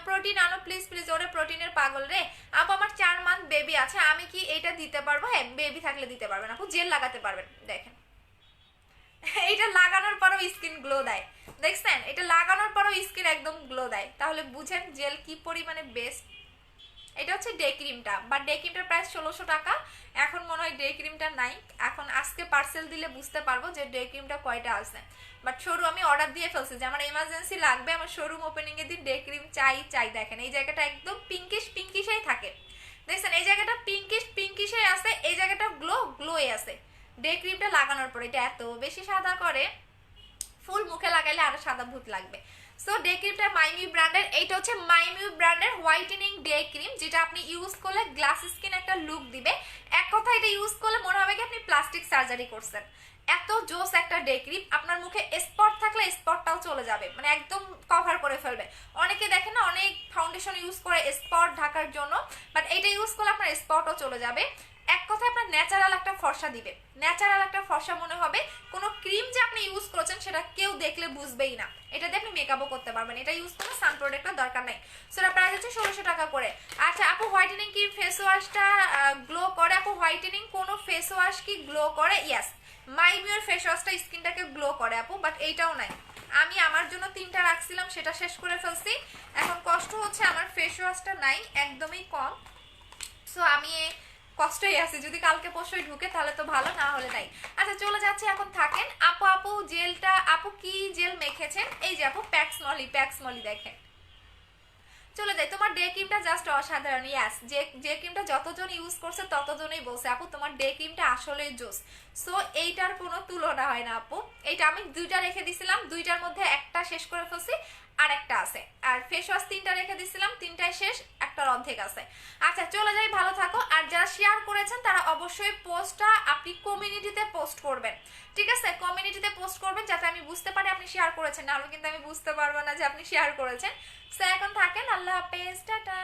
প্রোটিন আনো প্লিজ প্লিজ। ওরে প্রোটিনের পাগল রে আপু, আমার 4 মান্থ বেবি আছে, আমি কি এটা দিতে পারবো? হ্যাঁ বেবি থাকলে দিতে পারবেন আপু, জেল লাগাতে পারবেন। দেখেন এটা লাগানোর পরও স্কিন গ্লো দেয়, দেখছেন? এটা লাগানোর পরও স্কিন একদম গ্লো দেয়, তাহলে বুঝেন জেল কি পরিমাণে বেস্ট। এটা হচ্ছে ডে ক্রিমটা, বাট ডে ক্রিমটার প্রাইস 1600 টাকা। এখন মনে হয় ডে ক্রিমটা নাই, এখন আজকে পার্সেল দিলে বুঝতে পারবো যে ডে ক্রিমটা কয়টা আছে। বাট শোরুম আমি অর্ডার দিয়ে ফেলছি যে আমার এমার্জেন্সি লাগবে, আমার শোরুম ওপেনিং এর দিন ডে ক্রিম চাই চাই। দেখেন এই জায়গাটা একদম পিঙ্কিশ পিঙ্কিশই থাকে, দেখছেন এই জায়গাটা পিঙ্কিশ পিঙ্কিশই আছে, এই জায়গাটা গ্লো গ্লোয়ে আছে। ডে ক্রিমটা লাগানোর পর এটা এত বেশি সাদা করে, ফুল মুখে লাগাইলে আরো সাদা ভূত লাগবে। সো ডে ক্রিমটা মাইমিউ ব্র্যান্ডের, এইটা হচ্ছে মাইমিউ ব্র্যান্ডের হোয়াইটেনিং ডে ক্রিম, যেটা আপনি ইউজ করলে গ্লাস স্কিন একটা লুক দিবে। এক কথা এটা ইউজ করলে মনে হবে কি আপনি প্লাস্টিক সার্জারি করছেন, এত জোস একটা ডে ক্রিম। আপনার মুখে স্পট থাকলে স্পটটাও চলে যাবে, মানে একদম কভার করে ফেলবে। অনেকে দেখেন না অনেক ফাউন্ডেশন ইউজ করে স্পট ঢাকার জন্য, বাট এটা ইউজ করলে আপনার স্পটও চলে যাবে। এক কথায় আপনার ন্যাচারাল একটা ফর্সা দিবে, ন্যাচারাল একটা ফর্সা মনে হবে। কোনো ক্রিম যে আপনি ইউজ করেছেন সেটা কেউ দেখলে বুঝবেই না, এটা দিয়ে আপনি মেকআপও করতে পারবেন। এটা ইউজ করলে সান প্রোডাক্টের দরকার নেই। সেটা প্রাইস হচ্ছে 1600 টাকা করে। আচ্ছা আপু হোয়াইটেনিং কি ফেস ওয়াশটা গ্লো করে? আপু হোয়াইটেনিং কোনো ফেস ওয়াশ কি গ্লো করে? ইয়াস, মাইমিউর ফেস ওয়াশটা স্কিনটাকে গ্লো করে আপু, বাট এইটাও নাই। আমি আমার জন্য 3টা রাখছিলাম, সেটা শেষ করে ফেলছি। এখন কষ্ট হচ্ছে আমার ফেস ওয়াশটা নাই, একদমই কম। সো আমি কষ্টই আছে, যদি কালকে পরশুই ঢুকে তাহলে তো ভালো, না হলে নাই। আচ্ছা চলে যাচ্ছি, এখন থাকেন। আপু আপু জেলটা, আপু কি জেল মেখেছেন? এই যে আপু প্যাক্স মলি, প্যাক্স মলি দেখেন। চলে যাই, তোমার ডে ক্রিমটা জাস্ট অসাধারণ। ইয়াস, যে ক্রিমটা যতজন ইউজ করছে ততজনই বলছে আপু তোমার ডে ক্রিমটা আসলে জোস। সো এইটার কোনো তুলনা হয় না আপু। এইটা আমি 2টা রেখে দিছিলাম, 2টার মধ্যে একটা শেষ করে ফেলছি, আর একটা আছে। আর ফেস ওয়াশ 3টা রেখে দিছিলাম, 3টাই শেষ, একটার অর্ধেক আছে। আচ্ছা চলে যাই, ভালো থাকো। আর যারা শেয়ার করেছেন তারা অবশ্যই পোস্টটা আপনি কমিউনিটিতে পোস্ট করবেন, ঠিক আছে? কমিউনিটিতে পোস্ট করবেন যাতে আমি বুঝতে পারি আপনি শেয়ার করেছেন, নাহলে কিন্তু আমি বুঝতে পারবো না যে আপনি শেয়ার করেছেন। সো এখন থাকেন, আল্লাহ হাফেজ, টাটা।